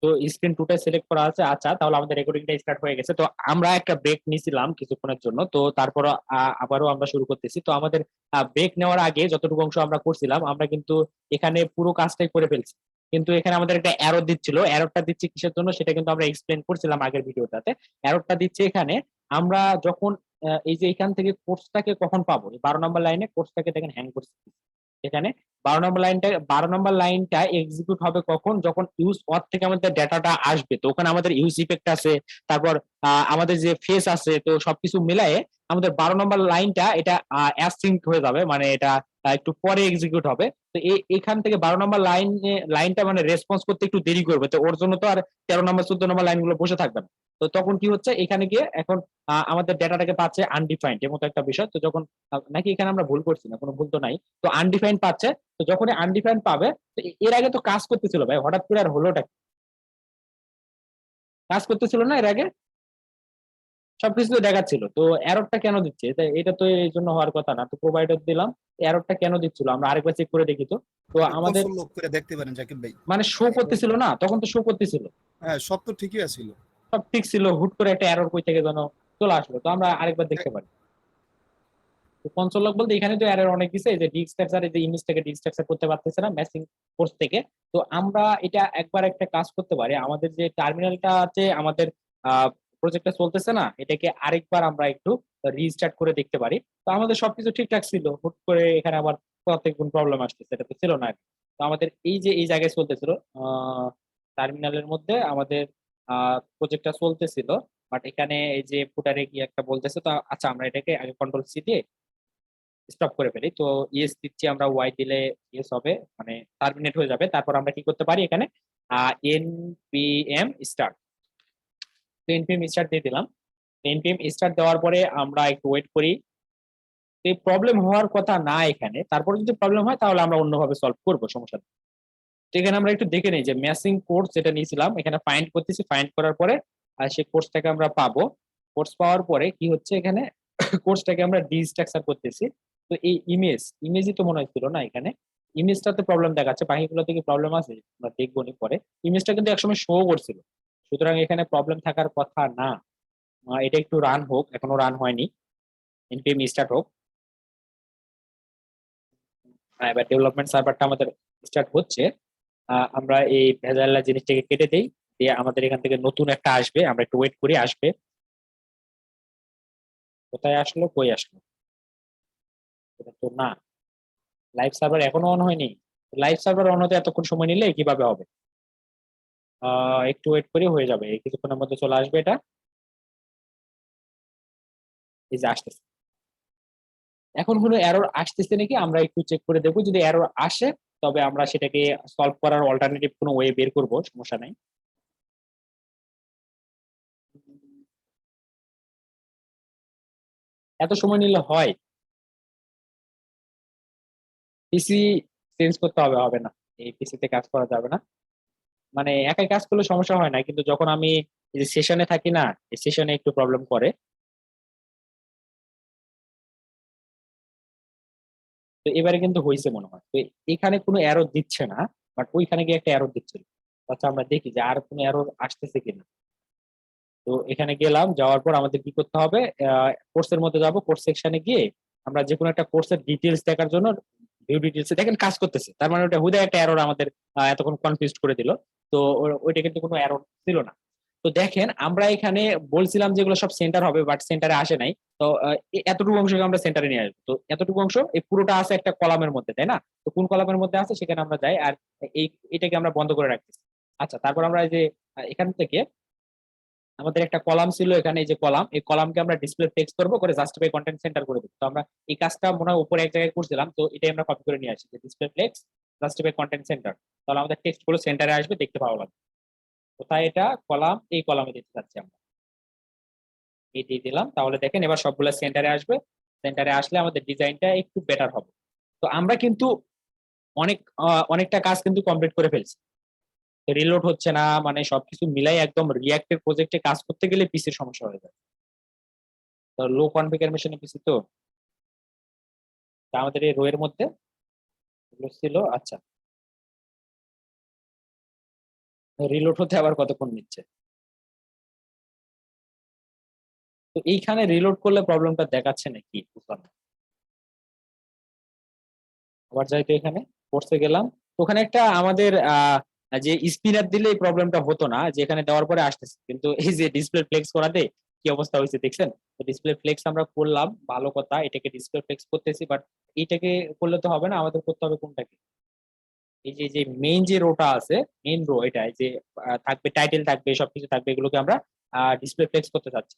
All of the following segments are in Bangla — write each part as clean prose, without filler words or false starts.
তো স্ক্রিন টুটা সিলেক্ট করা আছে। আচ্ছা, তাহলে আমাদের রেকর্ডিংটা স্টার্ট হয়ে গেছে। তো আমরা একটা ব্রেক নিয়েছিলাম কিছুক্ষণের জন্য, তো তারপর আবারও আমরা শুরু করতেছি। তো আমাদের ব্রেক নেওয়ার আগে যতটুকু অংশ আমরা করছিলাম, আমরা কিন্তু এখানে পুরো কাজটাই করে ফেলছি। কিন্তু এখানে আমাদের একটা এরর দিচ্ছিল। এররটা দিচ্ছে কিসের জন্য সেটা কিন্তু আমরা এক্সপ্লেন করছিলাম আগের ভিডিওটাতে। এররটা দিচ্ছে এখানে আমরা যখন এই যে এখান থেকে কোর্সটাকে কখন পাবো, 12 নম্বর লাইনে কোর্সটাকে দেখেন হ্যাং করছে এখানে। 12 নম্বর লাইনটা এক্সিকিউট হবে কখন, যখন ইউজ অথ থেকে আমাদের ডেটাটা আসবে। তো ওখানে আমাদের ইউজ ইফেক্ট আছে, তারপর আমাদের যে ফেস আছে, তো সবকিছু মিলায়ে আমাদের 12 নম্বর লাইনটা এটা অ্যাসিঙ্ক হয়ে যাবে, মানে এটা একটু পরে এক্সিকিউট হবে। তো এখান থেকে 12 নম্বর লাইনটা মানে রেসপন্স করতে একটু দেরি করবে। তো ওর জন্য তো আর 13 নম্বর 14 নম্বর লাইনগুলো বসে থাকবে না। তো তখন কি হচ্ছে, এখানে গিয়ে এখন আমাদের ডেটাটাকে পাচ্ছে আনডিফাইন্ড এর মতো একটা বিষয়। তো যখন নাকি এখানে আমরা ভুল করছি না, কোনো ভুল তো নাই। তো আনডিফাইন্ড পাচ্ছে। তো যখনই আনডিফাইন্ড পাবে, তো এর আগে তো কাজ করতেছিল ভাই, হঠাৎ করে আর হলোটা কি? কাজ করতেছিল না এর আগে, সবকিছু তো দেখাচ্ছিল। তো এররটা কেন দিচ্ছে? এটা তো এই জন্য হওয়ার কথা না। তো প্রোভাইডার দিলাম, এররটা কেন দিচ্ছিল আমরা আরেকবার চেক করে দেখি। তো তো একটু আমাদের কনসোল লক করে দেখতে পারেন জাকিব ভাই। মানে শো করতেছিল না, তখন তো শো করতেছিল, হ্যাঁ, সব তো ঠিকই আছিল। সব ঠিক ছিল। হুট করে একটা এরর কই থেকে যেন চলে আসলো। তো আমরা আরেকবার দেখতে পারি। তো কনসোল লগ বলতে এখানে তো এরর অনেক দিছে, এই যে ডিস্ট্রাকচার, এই যে ইমেজ থেকে ডিস্ট্রাকচার করতে পারতেছে না ম্যাচিং কোর্স থেকে। তো আমরা এটা একবার একটা কাজ করতে পারি, আমাদের যে টার্মিনালটা আছে, আমাদের প্রজেক্টটা চলতেছে না, এটাকে আরেকবার আমরা একটু রিস্টার্ট করে দেখতে পারি। তো আমাদের সবকিছু ঠিকঠাক ছিল, হুট করে এখানে আবার প্রত্যেক কোন প্রবলেম আসতেছে, এটা তো ছিল না আগে। তো আমাদের এই যে এই জায়গায় চলতেছিল টার্মিনালের মধ্যে আমাদের প্রজেক্টটা চলতেছিল, বাট এখানে এই যে ফুটারে কি একটা বলতেছে। তো আচ্ছা, আমরা এটাকে আগে কন্ট্রোল সি দিয়ে স্টপ করে ফেলি। তো ইয়েস দিচ্ছি আমরা, ওয়াই দিলে ইয়েস হবে, মানে টার্মিনেট হয়ে যাবে। তারপর আমরা কি করতে পারি এখানে, এনপিএম স্টার্ট। এনপিএম স্টার্ট দিয়ে দিলাম। এনপিএম স্টার্ট দেওয়ার পরে আমরা একটু ওয়েট করি। এই প্রবলেম হওয়ার কথা না এখানে, তারপরে যদি প্রবলেম হয় তাহলে আমরা অন্যভাবে সলভ করবো, সমস্যা নেই। তো এখানে আমরা একটু দেখে নিই যে ম্যাচিং কোর্স যেটা নিয়েছিলাম, এখানে ফাইন্ড করতেছি। ফাইন্ড করার পরে সেই কোর্সটাকে আমরা পাবো। কোর্স পাওয়ার পরে কি হচ্ছে এখানে, কোর্সটাকে আমরা ডিস্ট্রাকচার করতেছি। তো এই ইমেজই তো মনে হচ্ছিল না এখানে, ইমেজটাতে প্রবলেম দেখাচ্ছে, বাকিগুলো থেকে প্রবলেম আছে আমরা দেখবো নি পরে। ইমেজটা কিন্তু একসময় শো করছিল, সুতরাং এখানে প্রবলেম থাকার কথা না। এটা একটু রান হোক, এখনো রান হয়নি, এনপিএম স্টার্ট হোক। এবার ডেভেলপমেন্ট সার্ভারটা আমাদের স্টার্ট হচ্ছে। আমরা এই ভেজাল্লা জিনিসটাকে কেটে দেই, দিয়ে আমাদের এখান থেকে নতুন একটা আসবে, আমরা একটু ওয়েট করি আসবে। কোথায় আসলো, কই আসলো? এটা তো না, লাইভ সার্ভার এখনো অন হয়নি। লাইভ সার্ভার অন হতে এতক্ষণ সময় নিলে কিভাবে হবে? একটু ওয়েট করি, হয়ে যাবে, এই কিছুক্ষণের মধ্যে চলে আসবে এটা। এই যে আসতেছে। এখন কোনো এরর আসতেছে নাকি আমরা একটু চেক করে দেখবো। যদি এরর আসে তবে আমরা সেটাকে সলভ করার অল্টারনেটিভ কোনো ওয়ে বের করবো, সমস্যা নাই। এত সময় নিলে হয়? পিসি চেঞ্জ করতে হবে, হবে না, এই পিসিতে কাজ করা যাবে না। মানে একাই কাজ করলে সমস্যা হয় না, কিন্তু যখন আমি এই যে সেশনে থাকি না, এই সেশনে একটু প্রবলেম করে। তো এবারে কিন্তু হয়েছে মনে হয়। তো এখানে কোনো এরর দিচ্ছে না, বাট ওইখানে গিয়ে একটা এরর দিচ্ছিল। আচ্ছা, আমরা দেখি যে আর কোনো এরর আসতেছে কিনা। তো এখানে গেলাম, যাওয়ার পর আমাদের কি করতে হবে, কোর্সের মধ্যে যাব, কোর্স সেকশনে গিয়ে আমরা যে কোনো একটা কোর্সের ডিটেলস দেখার জন্য ভিউ ডিটেলস দেখেন কাজ করতেছে, তার মানে ওটা হুদা একটা এরর আমাদের এতক্ষণ কনফিউজ করে দিল। তো ওইটা কিন্তু কোনো এরর ছিল না। তো দেখেন আমরা এখানে বলছিলাম যেগুলো সব সেন্টার হবে, বাট সেন্টারে আসে নাই। তো এতটুকু অংশকে আমরা সেন্টারে নিয়ে আসবো। তো এতটুকু অংশ এই পুরোটা আছে একটা কলামের মধ্যে, তাই না? তো কোন কলামের মধ্যে আছে সেখানে আমরা যাই, আর এই এটাকে আমরা বন্ধ করে রাখতেছি। আচ্ছা, তারপর আমরা এই যে এখান থেকে আমাদের একটা কলাম ছিল এখানে, এই যে কলাম, এই কলামকে আমরা ডিসপ্লে টেক্সট করবো, করে জাস্টিফাই কন্টেন্ট সেন্টার করে দেবো। তো আমরা এই কাজটা মনে হয় উপরে এক জায়গায় করছিলাম, তো এটাই আমরা কপি করে নিয়ে আসি যে display flakes justify content centre. তাহলে আমাদের টেক্সট গুলো সেন্টারে আসবে, দেখতে ভালো লাগবে। কোথায় এটা কলাম, এই কলামে দিতে চাচ্ছি আমরা, এই দিয়ে দিলাম। তাহলে দেখেন এবার সবগুলো সেন্টারে আসবে। সেন্টারে আসলে আমাদের ডিজাইনটা একটু বেটার হবে। তো আমরা কিন্তু অনেকটা কাজ কিন্তু কমপ্লিট করে ফেলছি। রিলোড হচ্ছে না, মানে সবকিছু মিলাই একদম রিয়াক্টের প্রজেক্টে কাজ করতে গেলে পিসির সমস্যা হয়ে যায়। তো লো কনফিগারেশনে পিসি তো, তা আমাদের এই রো এর মধ্যে এগুলো ছিল। আচ্ছা, রিলোড হতে আবার কতক্ষণ নিচ্ছে? তো এইখানে রিলোড করলে প্রবলেমটা দেখাচ্ছে নাকি বুঝলাম না। আবার যাই তো এখানে কোর্সে গেলাম, তো ওখানে একটা আমাদের যে স্পিনার দিলে এই প্রবলেমটা হতো না, যে এখানে দেওয়ার পরে আসতেছে, কিন্তু এই যে ডিসপ্লে ফ্লেক্স করাতে কি অবস্থা হয়েছে দেখছেন? তো ডিসপ্লে ফ্লেক্স আমরা করলাম, ভালো কথা, এটাকে ডিসপ্লে ফ্লেক্স করতেছি, বাট এইটাকে করলে তো হবে না, আমাদের করতে হবে কোনটাকে, এই যে যে মেইন যে রোটা আছে, মেইন রো এটা, এই যে থাকবে টাইটেল থাকবে সবকিছু থাকবে, এগুলোকে আমরা ডিসপ্লে ফ্লেক্স করতে চাচ্ছি।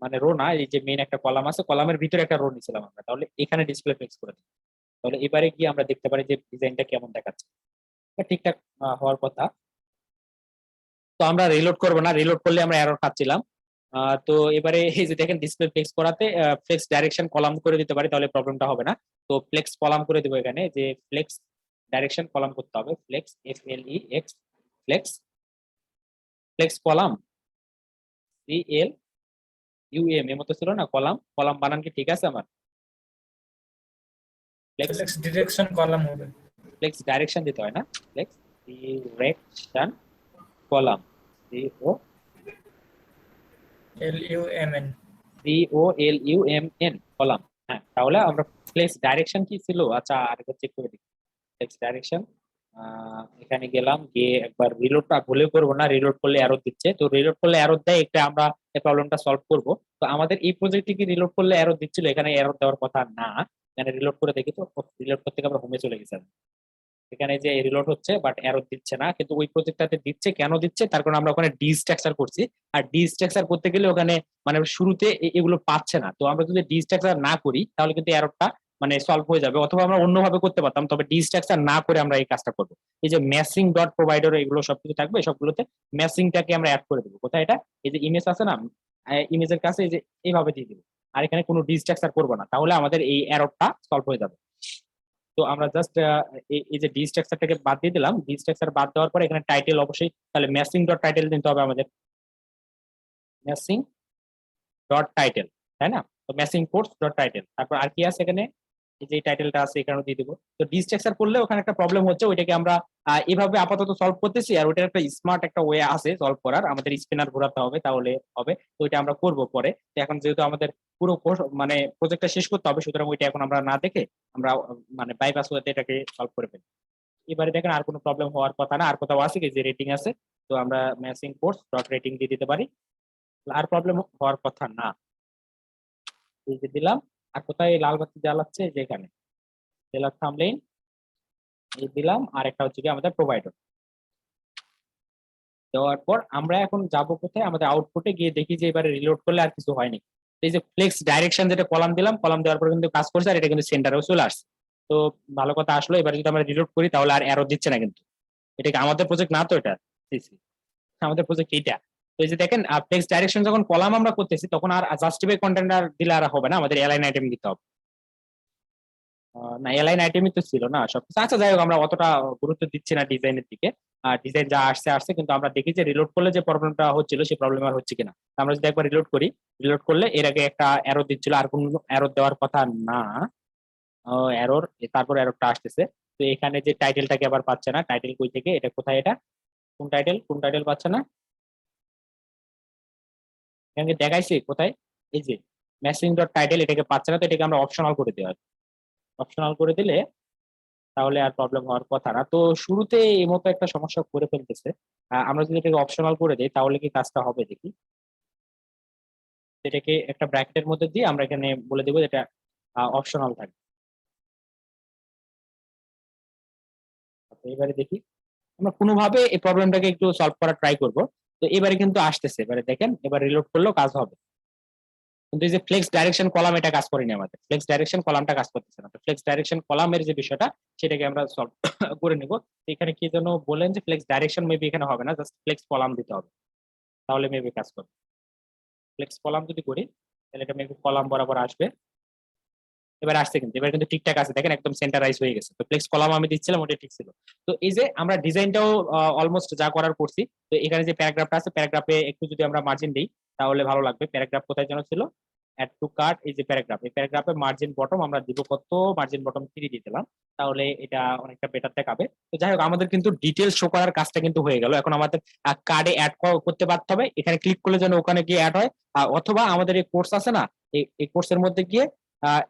মানে রো না, এই যে মেইন একটা কলাম আছে, কলামের ভিতরে একটা রো নিছিলাম আমরা, তাহলে এখানে ডিসপ্লে ফ্লেক্স করে দিই। তাহলে এবারে গিয়ে আমরা দেখতে পারি যে ডিজাইনটা কেমন দেখাচ্ছে। এটা ঠিকঠাক হওয়ার কথা। তো আমরা রিলোড করবো না, রিলোড করলে আমরা এরর পাচ্ছিলাম। তো এবারে এই যে দেখেন ডিসপ্লে ফ্লেক্স করাতে ফ্লেক্স ডাইরেকশন কলাম করে দিতে পারি, তাহলে প্রবলেমটা হবে না। তো ফ্লেক্স কলাম করে দিব এখানে, যে ফ্লেক্স ডাইরেকশন কলাম করতে হবে, flex FLEX, flex, flex column CLUM, এর মতো ছিল না, কলাম, কলাম বানান কি ঠিক আছে আমার? ফ্লেক্স, ফ্লেক্স ডিরেকশন কলাম হবে। ফ্লেক্স ডাইরেকশন দিতে হয় না, flex direction column, LUMN। COLUMN, column. হ্যাঁ, তাহলে আমরা ফ্লেক্স ডাইরেকশন কি ছিল, আচ্ছা আরেকবার চেক করে দিই। ফ্লেক্স ডাইরেকশন, এখানে গেলাম, গিয়ে একবার রিলোডটা ভুলে করবো না, রিলোড করলে এরর দিচ্ছে, তো রিলোড করলে এরর দেয়, একটা আমরা এই প্রবলেমটা সলভ করব। তো আমাদের এই প্রজেক্টে কি রিলোড করলে এরর দিচ্ছিল? এখানে এরর দেওয়ার কথা না, এখানে রিলোড করে দেখি তো, রিলোড করতে গিয়ে আমরা হোমে চলে গেছি। এখানে যে রিলোড হচ্ছে বাট এরর দিচ্ছে না, কিন্তু ওই প্রজেক্টটাতে দিচ্ছে, কেন দিচ্ছে তার কারণ আমরা ওখানে ডি স্ট্রাকচার করছি। আর ডি স্ট্রাকচার করতে গেলে ওখানে মানে শুরুতে এগুলো পাচ্ছে না, তো আমরা যদি ডি স্ট্রাকচার না করি তাহলে কিন্তু এররটা মানে সলভ হয়ে যাবে, অথবা আমরা অন্যভাবে করতে পারতাম, তবে ডি স্ট্রাকচার না করে আমরা এই কাজটা করবো। এই যে ম্যাসিং ডট প্রোভাইডার, এগুলো সবকিছু থাকবে, সবগুলোতে ম্যাসিংটাকে আমরা অ্যাড করে দেবো। কোথায় এটা? এই যে ইমেজ আছে না, ইমেজের কাছে এই যে এইভাবে দিয়ে দিবো, আর এখানে কোনো ডি স্ট্রাকচার করবো না, তাহলে আমাদের এই এররটা সলভ হয়ে যাবে। তো আমরা জাস্ট এই যে ডি স্ট্রাকচারটাকে বাদ দিয়ে দিলাম, ডি স্ট্রাকচার বাদ দেওয়ার পরে এখানে টাইটেল অবশ্যই, তাহলে ম্যাসিং ডট টাইটেল দিতে হবে আমাদের, ম্যাসিং ডট টাইটেল, তাই না? তো ম্যাসিং কোর্স ডট টাইটেল, তারপর আর কি আছে এখানে, এই যে টাইটেলটা আছে এখানেও দিয়ে দিব। তো ডি স্ট্রাকচার করলে ওখানে একটা প্রবলেম হচ্ছে, ওইটাকে আমরা এভাবে আপাতত সলভ করতেছি, আর ওইটার একটা স্মার্ট একটা ওয়ে আছে সলভ করার, আমাদের স্পিনার ঘোরাতে হবে তাহলে হবে, তো ওইটা আমরা করব পরে। তো এখন যেহেতু আমাদের পুরো মানে প্রজেক্টটা শেষ করতে হবে, সুতরাং ওইটা এখন আমরা না দেখে আমরা মানে বাইপাস ওয়েতে এটাকে সলভ করে ফেলি। এবারে দেখেন আর কোনো প্রবলেম হওয়ার কথা না, আর কোথাও আছে কি যে রেটিং আছে, তো আমরা ম্যাচিং কোর্স ডট রেটিং দিয়ে দিতে পারি, আর প্রবলেম হওয়ার কথা না। এই যে দিলাম, আর কোথায় লাল বাতি জ্বালাচ্ছে, যে এখানে সেলার থামলেন এই দিলাম, আর একটা হচ্ছে কি আমাদের প্রোভাইডার দেওয়ার পর আমরা এখন যাব কোথায়, আমাদের আউটপুটে গিয়ে দেখি যে এবারে রিলোড করলে আর কিছু হয়নি। এই যে ফ্লেক্স ডাইরেকশন যেটা কলাম দিলাম, কলাম দেওয়ার পর কিন্তু কাজ করছে, আর এটা কিন্তু সেন্টারেও চলে আসছে। তো ভালো কথা আসলো, এবার যদি আমরা রিলোড করি তাহলে আর এরর দিচ্ছে না, কিন্তু এটা কি আমাদের প্রজেক্ট না তো, এটা আমাদের প্রজেক্ট এইটা। তো এই যে দেখেন ফ্লেক্স ডাইরেকশন যখন কলাম আমরা করতেছি, তখন আর জাস্টিফাই কন্টেন্ট দিলে আর হবে না, আমাদের অ্যালাইন আইটেম দিতে হবে। না, অ্যালাইন আইটেমই তো ছিল না সবকিছু, আচ্ছা যাই হোক, আমরা অতটা গুরুত্ব দিচ্ছি না ডিজাইনের দিকে। ডিজাইন যা আসছে আসছে, কিন্তু আমরা দেখি যে রিলোড করলে যে প্রবলেমটা হচ্ছিল সেই প্রবলেম আর হচ্ছে কিনা। আমরা যদি একবার রিলোড করি, রিলোড করলে এর আগে একটা এরর দিচ্ছিল, আর কোন এরর দেওয়ার কথা না, এরর, তারপর এররটা আসতেছে। তো এখানে যে টাইটেলটাকে আবার পাচ্ছে না, টাইটেল কই থেকে, এটা কোথায়, এটা কোন টাইটেল, কোন টাইটেল পাচ্ছে না, এখানে দেখাইছি কোথায়, এই যে ম্যাচিং ডট টাইটেল, এটাকে পাচ্ছে না, তো এটাকে আমরা অপশনাল করে দেওয়া, অপশনাল করে দিলে তাহলে আর প্রবলেম হওয়ার কথা না। তো শুরুতে এই মতো একটা সমস্যা করে ফেলতেছে, আমরা যদি এটাকে অপশনাল করে দিই তাহলে কি কাজটা হবে দেখি। এটাকে একটা ব্র্যাকেটের মধ্যে দিয়ে আমরা এখানে বলে দেবো এটা অপশনাল থাকবে। আচ্ছা, এবারে দেখি আমরা কোনোভাবে এই প্রবলেমটাকে একটু সলভ করার ট্রাই করব। তো এবারে কিন্তু আসতেছে, এবারে দেখেন এবার রিলোড করলেও কাজ হবে, কিন্তু এই যে ফ্লেক্স ডাইরেকশন কলাম এটা কাজ করেনি, আমাদের ফ্লেক্স ডাইরেকশন কলামটা কাজ করতেছে না। তো ফ্লেক্স ডাইরেকশন কলামের যে বিষয়টা সেটাকে আমরা সলভ করে নিব। এখানে কি যেন বলেন যে ফ্লেক্স ডাইরেকশন মেবি এখানে হবে না, জাস্ট ফ্লেক্স কলাম দিতে হবে, তাহলে মেবি কাজ করবে। ফ্লেক্স কলাম যদি করি তাহলে এটা মেবি কলাম বরাবর আসবে। এবার আসছে, কিন্তু এবার কিন্তু ঠিকঠাক আছে, দেখেন একদম সেন্টারাইজ হয়ে গেছে। তো ফ্লেক্স কলাম আমি দিচ্ছিলাম, ওটা ঠিক ছিল। তো এই যে আমরা ডিজাইনটাও অলমোস্ট যা করার করছি। তো এখানে যে প্যারাগ্রাফটা আছে, প্যারাগ্রাফে একটু যদি আমরা মার্জিন দিই তাহলে ভালো লাগবে। প্যারাগ্রাফ কোথায় যেন ছিল, অ্যাড টু কার্ট, এই যে প্যারাগ্রাফ, এই প্যারাগ্রাফে মার্জিন বটম আমরা দিব কত, মার্জিন বটম 3 দিয়ে দিলাম, তাহলে এটা অনেকটা বেটার দেখাবে। তো যাই হোক আমাদের কিন্তু ডিটেলস শো করার কাজটা কিন্তু হয়ে গেল। এখন আমাদের কার্ডে অ্যাড করতে পারতে হবে, এখানে ক্লিক করলে যেন ওখানে গিয়ে অ্যাড হয়। অথবা আমাদের এই কোর্স আছে না, এই কোর্সের মধ্যে গিয়ে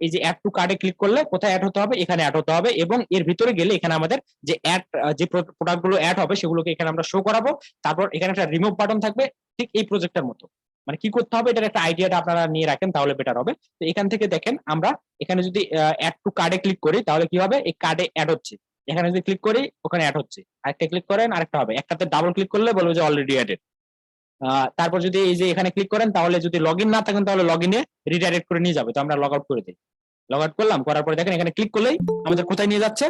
এই যে অ্যাড টু কার্ডে ক্লিক করলে কোথায় অ্যাড হতে হবে, এখানে অ্যাড হতে হবে, এবং এর ভিতরে গেলে এখানে আমাদের যে অ্যাড যে প্রোডাক্ট গুলো অ্যাড হবে সেগুলোকে এখানে আমরা শো করাবো। তারপর এখানে একটা রিমুভ বাটন থাকবে, ঠিক এই প্রজেক্টের মতো। মানে কি করতে হবে এটার একটা আইডিয়াটা আপনারা নিয়ে রাখেন, তাহলে বেটার হবে। তো এখান থেকে দেখেন আমরা এখানে যদি অ্যাড টু কার্ডে ক্লিক করি তাহলে কি হবে, এই কার্ডে অ্যাড হচ্ছে। এখানে যদি ক্লিক করি ওখানে অ্যাড হচ্ছে, আরেকটা ক্লিক করেন আরেকটা হবে, একটাতে ডাবল ক্লিক করলে বলবে যে অলরেডি অ্যাডেড। তারপর যদি এই যে এখানে ক্লিক করেন তাহলে যদি লগ ইন না থাকেন তাহলে লগ ইনে রিডাইরেক্ট করে নিয়ে যাবে। তো আমরা লগ আউট করে দিই, লগ আউট করলাম, করার পরে দেখেন এখানে ক্লিক করলেই আমাদের কোথায় নিয়ে যাচ্ছে,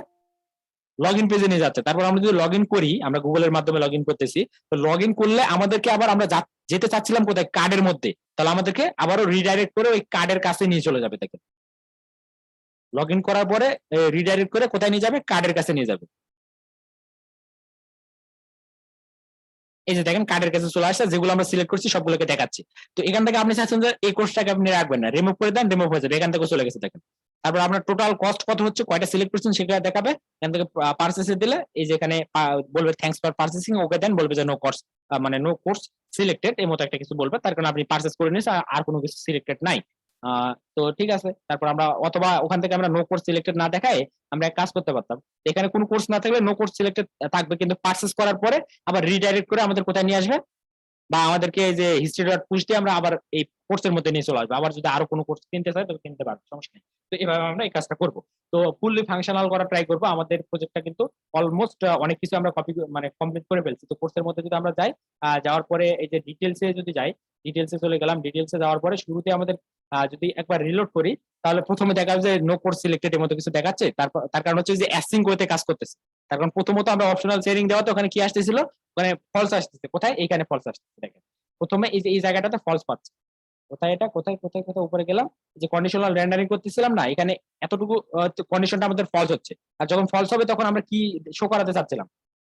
লগ ইন পেজে নিয়ে যাচ্ছে। তারপর আমরা যদি লগ ইন করি, আমরা গুগলের মাধ্যমে লগ ইন করতেছি, তো লগ ইন করলে আমাদেরকে আবার আমরা যেতে চাচ্ছিলাম কোথায়, কার্ডের মধ্যে, তাহলে আমাদেরকে আবারও রিডাইরেক্ট করে ওই কার্ডের কাছে নিয়ে চলে যাবে। দেখেন লগ ইন করার পরে রিডাইরেক্ট করে কোথায় নিয়ে যাবে, কার্ডের কাছে নিয়ে যাবে। এই যে দেখেন কার্ডের কাছে চলে আসছে, যেগুলো আমরা সিলেক্ট করছি সবগুলোকে দেখাচ্ছি। তো এখান থেকে আপনি চাচ্ছেন যে এই কোর্সটাকে আপনি রাখবেন না, রিমুভ করে দেন, রিমুভ হয়ে যাবে, এখান থেকে চলে গেছে। দেখেন তারপর আপনার টোটাল কস্ট কত হচ্ছে, কয়টা সিলেক্ট করছেন সেটা দেখাবে। এখান থেকে পারচেসে দিলে এই যে এখানে বলবে থ্যাঙ্কস ফর পারচেসিং, ওকে দেন, বলবে যে নো কোর্স, মানে নো কোর্স সিলেক্টেড এই মতো একটা কিছু বলবে, তার কারণে আপনি পারচেস করে নিয়েছেন, আর কোনো কিছু সিলেক্টেড নাই। তো ঠিক আছে, তারপর আমরা অথবা ওখান থেকে আমরা নো কোর্স সিলেক্টেড না দেখায় আমরা এক কাজ করতে পারতাম, এখানে কোনো কোর্স না থাকলে নো কোর্স সিলেক্টেড থাকবে, কিন্তু পারচেস করার পরে আবার রিডাইরেক্ট করে আমাদের কোথায় নিয়ে আসবে, বা আমাদেরকে এই যে হিস্ট্রি ডট পুশ দিয়ে আমরা আবার এই কোর্সের মধ্যে নিয়ে চলে আসবো। আবার যদি আরো কোনো কোর্স কিনতে চাই তবে কিনতে পারবো, সমস্যা নেই। তো এভাবে আমরা এই কাজটা করবো। তো ফুললি ফাংশনাল করা ট্রাই করবো। আমাদের প্রজেক্টটা কিন্তু অলমোস্ট অনেক কিছু আমরা কপি মানে কমপ্লিট করে ফেলছি। তো কোর্সের মধ্যে যদি আমরা যাই, যাওয়ার পরে এই যে ডিটেলসে যদি যাই, ডিটেলসে চলে গেলাম, ডিটেলসে যাওয়ার পরে শুরুতে আমাদের যদি একবার রিলোড করি তাহলে প্রথমে দেখা যাবে যে নো কোর্স সিলেক্টেড এর মতো কিছু দেখাচ্ছে। তারপর তার কারণ হচ্ছে যে অ্যাসিং ওয়েতে কাজ করতেছে। তার কারণ প্রথমত আমরা অপশনাল শেয়ারিং দেওয়াতে ওখানে কি আসতেছিল, মানে ফলস আসতেছে। কোথায়, এইখানে ফলস আসতেছে। দেখেন প্রথমে এই যে এই জায়গাটাতে ফলস পাচ্ছে, কোথায় এটা, কোথায় কোথায় কোথায় উপরে গেলাম, যে কন্ডিশনাল রেন্ডারিং করতেছিলাম না, এখানে এতটুকু কন্ডিশনটা আমাদের ফলস হচ্ছে। আর যখন ফলস হবে তখন আমরা কি শো করাতে চাচ্ছিলাম,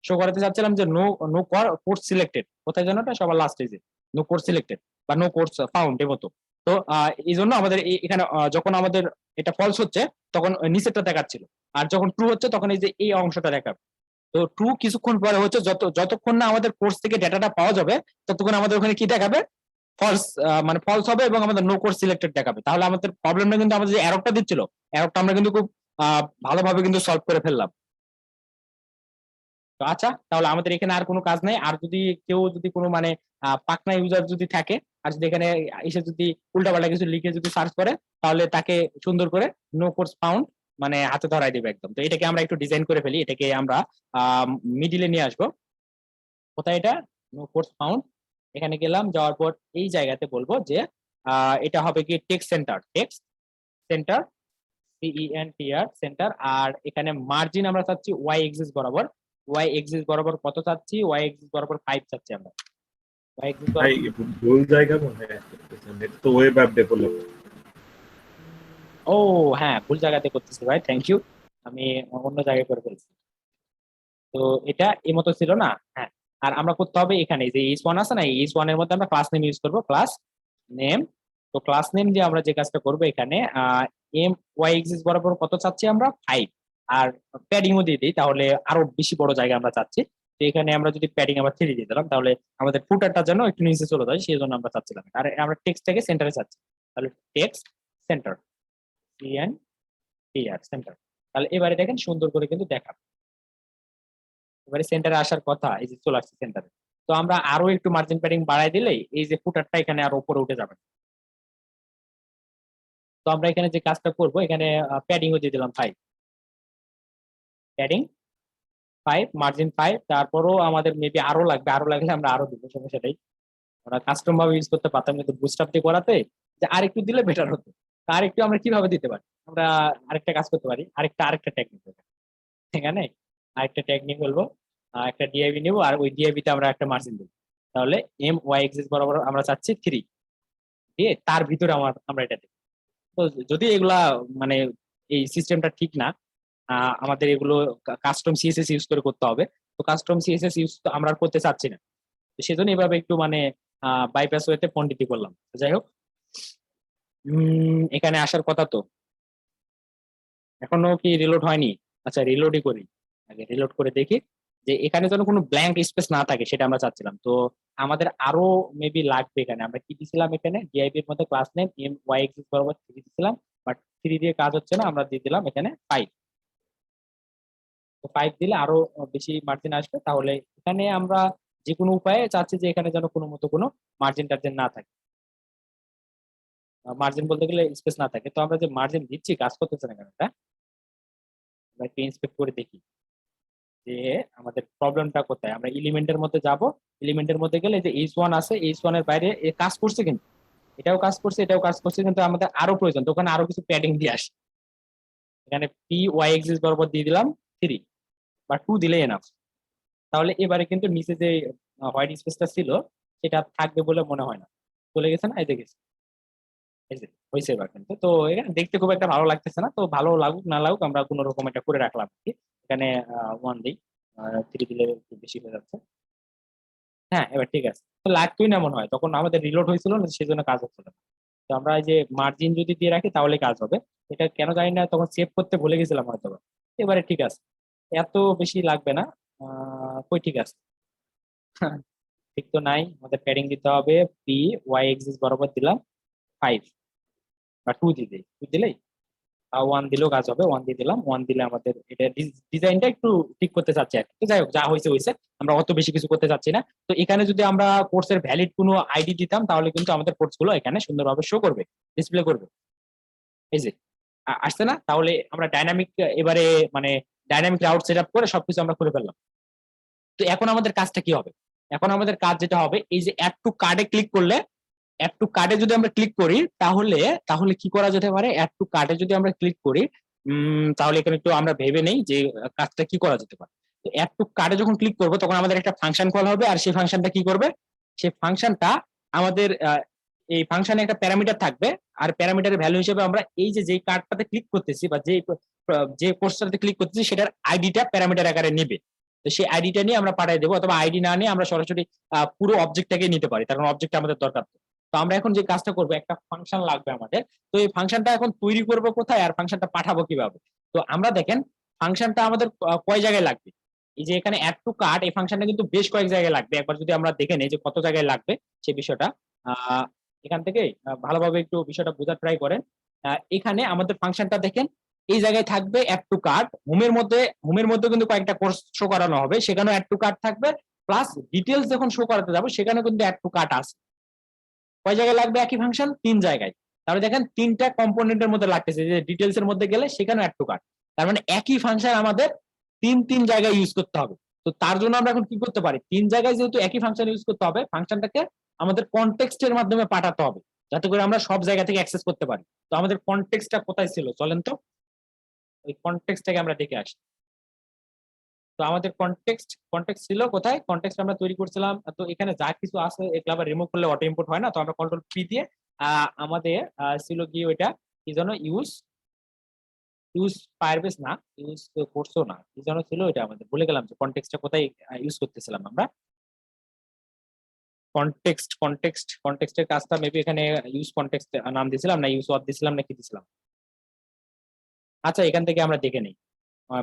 শো করাতে চাচ্ছিলাম যে নো নো কোর্স সিলেক্টেড, কোথায় যেন এটা সবার লাস্টে যে নো কোর্স সিলেক্টেড বা নো কোর্স ফাউন্ড এর মতো। তো এই জন্য আমাদের এখানে যখন আমাদের এটা ফলস হচ্ছে তখন নিচেরটা দেখাচ্ছিল, আর যখন ট্রু হচ্ছে তখন এই যে এই অংশটা দেখাবে। তো ট্রু কিছুক্ষণ পরে হচ্ছে, যতক্ষণ না আমাদের কোর্স থেকে ডেটাটা পাওয়া যাবে ততক্ষণ আমাদের ওখানে কি দেখাবে, ফলস, মানে ফলস হবে, এবং আমাদের নো কোর্স সিলেক্টেড দেখাবে। তাহলে আমাদের প্রবলেমটা কিন্তু আমাদের যে এররটা দিচ্ছিল, এররটা আমরা কিন্তু খুব ভালোভাবে কিন্তু সলভ করে ফেললাম। তো আচ্ছা, তাহলে আমাদের এখানে আর কোনো কাজ নাই। আর যদি কেউ যদি কোনো মানে পাকনা ইউজার যদি থাকে, আর যদি এখানে এসে যদি উল্টাপাল্টা কিছু লিখে যদি সার্চ করে, তাহলে তাকে সুন্দর করে নো কোর্স ফাউন্ড মানে হাতে ধরাই দেবে একদম। তো এটাকে আমরা একটু ডিজাইন করে ফেলি, এটাকে আমরা মিডিলে নিয়ে আসবো। কোথায় এটা, নো কোর্স ফাউন্ড, এখানে গেলাম, যাওয়ার পর এই জায়গাতে বলবো যে এটা হবে কি text centre, text centre, CENTR centre. আর এখানে মার্জিন আমরা চাচ্ছি ওয়াই এক্সিস বরাবর, ওয়াই এক্সিস বরাবর কত চাচ্ছি, ওয়াই এক্সিস বরাবর 5 চাচ্ছি আমরা। ওয়াই এক্সিস ভাই ভুল জায়গা মনে হয় এটা তো ওয়েব অ্যাপ ডেভেলপমেন্ট। ও হ্যাঁ, ভুল জায়গাতে করতেছি ভাই, থ্যাংক ইউ, আমি অন্য জায়গায় করে ফেলছি। তো এটা এই মতো ছিল না, হ্যাঁ। আর আমরা করতে হবে এখানে যে এইচ1 আছে না, এইচ1 এর মধ্যে আমরা ক্লাস নেম ইউজ করবো, ক্লাস নেম। তো ক্লাস নেম দিয়ে আমরা যে কাজটা করবো এখানে এম ওয়াই এক্সিস বরাবর কত চাচ্ছি আমরা, 5। আর প্যাডিংও দিয়ে দিই, তাহলে আরো বেশি বড় জায়গা আমরা চাচ্ছি। তো এখানে আমরা যদি প্যাডিং আবার 3 দিয়ে দিলাম তাহলে আমাদের ফুটারটা যেন একটু নিচে চলে যায়, সেই জন্য আমরা চাচ্ছিলাম। আর আমরা টেক্সটটাকে সেন্টারে চাচ্ছি, তাহলে টেক্সট সেন্টার, CNTR সেন্টার। তাহলে এবারে দেখেন সুন্দর করে কিন্তু দেখা, এবারে সেন্টারে আসার কথা, এই যে চলে আসছে সেন্টারে। তো আমরা আরো একটু মার্জিন প্যাডিং বাড়াই দিলেই এই যে ফুটারটা এখানে আরো উপরে উঠে যাবে। তো আমরা এখানে যে কাজটা করব, এখানে প্যাডিংও দিয়ে দিলাম 5, প্যাডিং 5, মার্জিন 5। তারপরও আমাদের মেবি আরো লাগবে, আরো লাগলে আমরা আরো দিব, সমস্যা নেই। আমরা কাস্টম ভাবে ইউজ করতে পারতাম, কিন্তু বুটস্ট্র্যাপ দিয়ে করাতে যে আরেকটু দিলে বেটার হতো। আরেকটু আমরা কিভাবে দিতে পারি, আমরা আরেকটা কাজ করতে পারি, আরেকটা টেকনিক এখানে, আরেকটা টেকনিক বলবো, একটা ডিআইবি নিব, আর ওই ডিআইবি তে আমরা একটা মার্জিন দেবো। তাহলে এম ওয়াই এক্সিস বরাবর আমরা চাচ্ছি 3 দিয়ে, তার ভিতরে আমরা এটা দেবো। তো যদি এগুলা মানে এই সিস্টেমটা ঠিক না, আমাদের এগুলো কাস্টম সিএসএস ইউজ করে করতে হবে। তো কাস্টম সিএসএস ইউজ আমরা আর করতে চাচ্ছি না, তো সেজন্য এভাবে একটু মানে বাইপাস ওয়েতে পন্ডিতি করলাম। যাই হোক, এখানে আসার কথা তো, এখনো কি রিলোড হয়নি? আচ্ছা রিলোডই করি, আগে রিলোড করে দেখি যে এখানে যেন কোনো ব্ল্যাঙ্ক স্পেস না থাকে, সেটা আমরা চাচ্ছিলাম। তো আমাদের আরো মেবি লাগবে। এখানে আমরা কি দিছিলাম, এখানে ডিআইবি এর মধ্যে class name M Y axis বরাবর 3 দিছিলাম, বাট 3 দিয়ে কাজ হচ্ছে না, আমরা দিয়ে দিলাম এখানে 5। তো 5 দিলে আরো বেশি মার্জিন আসবে। তাহলে এখানে আমরা যে কোনো উপায়ে চাচ্ছি যে এখানে যেন কোনো মতো কোনো মার্জিন টার্জিন না থাকে, মার্জিন বলতে গেলে স্পেস না থাকে। তো আমরা যে মার্জিন দিচ্ছি কাজ করতেছে না কেন, এটা আমরা একটু ইন্সপেক্ট করে দেখি যে আমাদের প্রবলেমটা কোথায়। আমরা এলিমেন্টের মধ্যে যাব, এলিমেন্টের মধ্যে গেলে যে H1 আছে, H1 এর বাইরে এ কাজ করছে, কিন্তু এটাও কাজ করছে, এটাও কাজ করছে, কিন্তু আমাদের আরো প্রয়োজন। তো ওখানে আরো কিছু প্যাডিং দিয়ে আসে। এখানে পি ওয়াই এক্সিস বরাবর দিয়ে দিলাম 3 বা 2 দিলে এনাফ। তাহলে এবারে কিন্তু নিচে যে হোয়াইট স্পেসটা ছিল সেটা থাকবে বলে মনে হয় না। চলে গেছে না, এই যে গেছে, এই যে হয়েছে এবার কিন্তু। তো এখানে দেখতে খুব একটা ভালো লাগতেছে না, তো ভালো লাগুক না লাগুক আমরা কোনো রকম এটা করে রাখলাম আর কি। এখানে 1 দিই, 3 দিলে একটু বেশি হয়ে যাচ্ছে। হ্যাঁ, এবার ঠিক আছে। তো লাগতোই না মনে হয়, তখন আমাদের রিলোড হয়েছিল না, সেই জন্য কাজ হচ্ছিল না। তো আমরা এই যে মার্জিন যদি দিয়ে রাখি তাহলে কাজ হবে। এটা কেন জানি না, তখন সেভ করতে ভুলে গেছিলাম হয়তো বা। এবারে ঠিক আছে, এত বেশি লাগবে না। কই ঠিক আছে। ঠিক তো নাই, আমাদের প্যাডিং দিতে হবে। পি ওয়াই এক্সিস বরাবর দিলাম 5 বা 2 দিয়ে দিই, 2 দিলেই 1 দিলেও কাজ হবে। 1 দিয়ে দিলাম, 1 দিলে আমাদের এটা ডিজাইনটা একটু ঠিক করতে চাচ্ছি আর কি। তো যাই হোক, যা হয়েছে হয়েছে, আমরা অত বেশি কিছু করতে চাচ্ছি না। তো এখানে যদি আমরা কোর্সের ভ্যালিড কোনো আইডি দিতাম তাহলে কিন্তু আমাদের কোর্স গুলো এখানে সুন্দরভাবে শো করবে, ডিসপ্লে করবে। এই যে আসছে না, তাহলে আমরা ডাইনামিক এবারে মানে ডাইনামিক রাউট সেট আপ করে সবকিছু আমরা করে ফেললাম। তো এখন আমাদের কাজটা কি হবে? এখন আমাদের কাজ যেটা হবে, এই যে অ্যাড টু কার্ডে ক্লিক করলে, অ্যাড টু কার্ডে যদি আমরা ক্লিক করি তাহলে তাহলে কি করা যেতে পারে? অ্যাড টু কার্ডে যদি আমরা ক্লিক করি, তাহলে এখানে একটু আমরা ভেবে নেই যে কাজটা কি করা যেতে পারে। তো অ্যাড টু কার্ডে যখন ক্লিক করবো তখন আমাদের একটা ফাংশন কল হবে, আর সেই ফাংশনটা কি করবে? সেই ফাংশনটা আমাদের এই ফাংশনে একটা প্যারামিটার থাকবে, আর প্যারামিটারের ভ্যালু হিসেবে আমরা এই যে যেই কার্ডটাতে ক্লিক করতেছি বা যে কোর্সটাতে ক্লিক করতেছি সেটার আইডিটা প্যারামিটার আকারে নেবে। তো সেই আইডিটা নিয়ে আমরা পাঠিয়ে দেবো, অথবা আইডি না নিয়ে আমরা সরাসরি পুরো অবজেক্টটাকে নিতে পারি, কারণ অবজেক্ট আমাদের দরকার। তো আমরা এখন যে কাজটা করবো, একটা ফাংশন লাগবে আমাদের। তো এই ফাংশনটা এখন তৈরি করবো কোথায়, আর ফাংশনটা পাঠাবো কিভাবে? তো আমরা দেখেন ফাংশনটা আমাদের কয় জায়গায় লাগবে। এই যে এখানে অ্যাড টু কার্ট, এই ফাংশনটা কিন্তু বেশ কয়েক জায়গায় লাগবে। একবার যদি আমরা দেখে নেই যে কত জায়গায় লাগবে সেই বিষয়টা, এখান থেকে ভালোভাবে একটু বিষয়টা বোঝার ট্রাই করেন। এখানে আমাদের ফাংশনটা দেখেন এই জায়গায় থাকবে অ্যাড টু কার্ট। হোমের মধ্যে কিন্তু কয়েকটা কোর্স শো করানো হবে, সেখানেও অ্যাড টু কার্ট থাকবে। প্লাস ডিটেলস যখন শো করাতে যাবো সেখানেও কিন্তু অ্যাড টু কার্ট আছে। কয় জায়গায় লাগবে একই ফাংশন? 3 জায়গায়। তাহলে দেখেন 3টা কম্পোনেন্টের মধ্যে লাগতেছে, যে ডিটেলস এর মধ্যে গেলে সেখানেও অ্যাড টু কার্ট। তার মানে একই ফাংশন আমাদের 3 জায়গায় ইউজ করতে হবে। তো তার জন্য আমরা এখন কি করতে পারি? 3 জায়গায় যেহেতু একই ফাংশন ইউজ করতে হবে, ফাংশনটাকে আমাদের কনটেক্সটের মাধ্যমে পাঠাতে হবে, যাতে করে আমরা সব জায়গা থেকে অ্যাক্সেস করতে পারি। তো আমাদের কনটেক্সটটা কোথায় ছিল চলেন তো ওই কনটেক্সটটাকে আমরা দেখে আসি। তো আমাদের কনটেক্সট ছিল কোথায়? কনটেক্সট আমরা তৈরি করছিলাম। তো এখানে যা কিছু আছে এগুলো আবার রিমুভ করলে অটো ইম্পোর্ট হয় না, তো আমরা কন্ট্রোল পি দিয়ে আমাদের ছিল কি ওইটা কি যেন ইউজ ইউজ ফায়ারবেস না, ইউজ করছো না, কি যেন ছিল ওইটা, আমাদের ভুলে গেলাম যে কনটেক্সটটা কোথায় ইউজ করতেছিলাম আমরা। কনটেক্সটের কাজটা মেবি এখানে ইউজ কনটেক্সট নাম দিয়েছিলাম, না ইউজ ওয়াট দিয়েছিলাম, না কি দিয়েছিলাম? আচ্ছা, এখান থেকে আমরা দেখে নিই।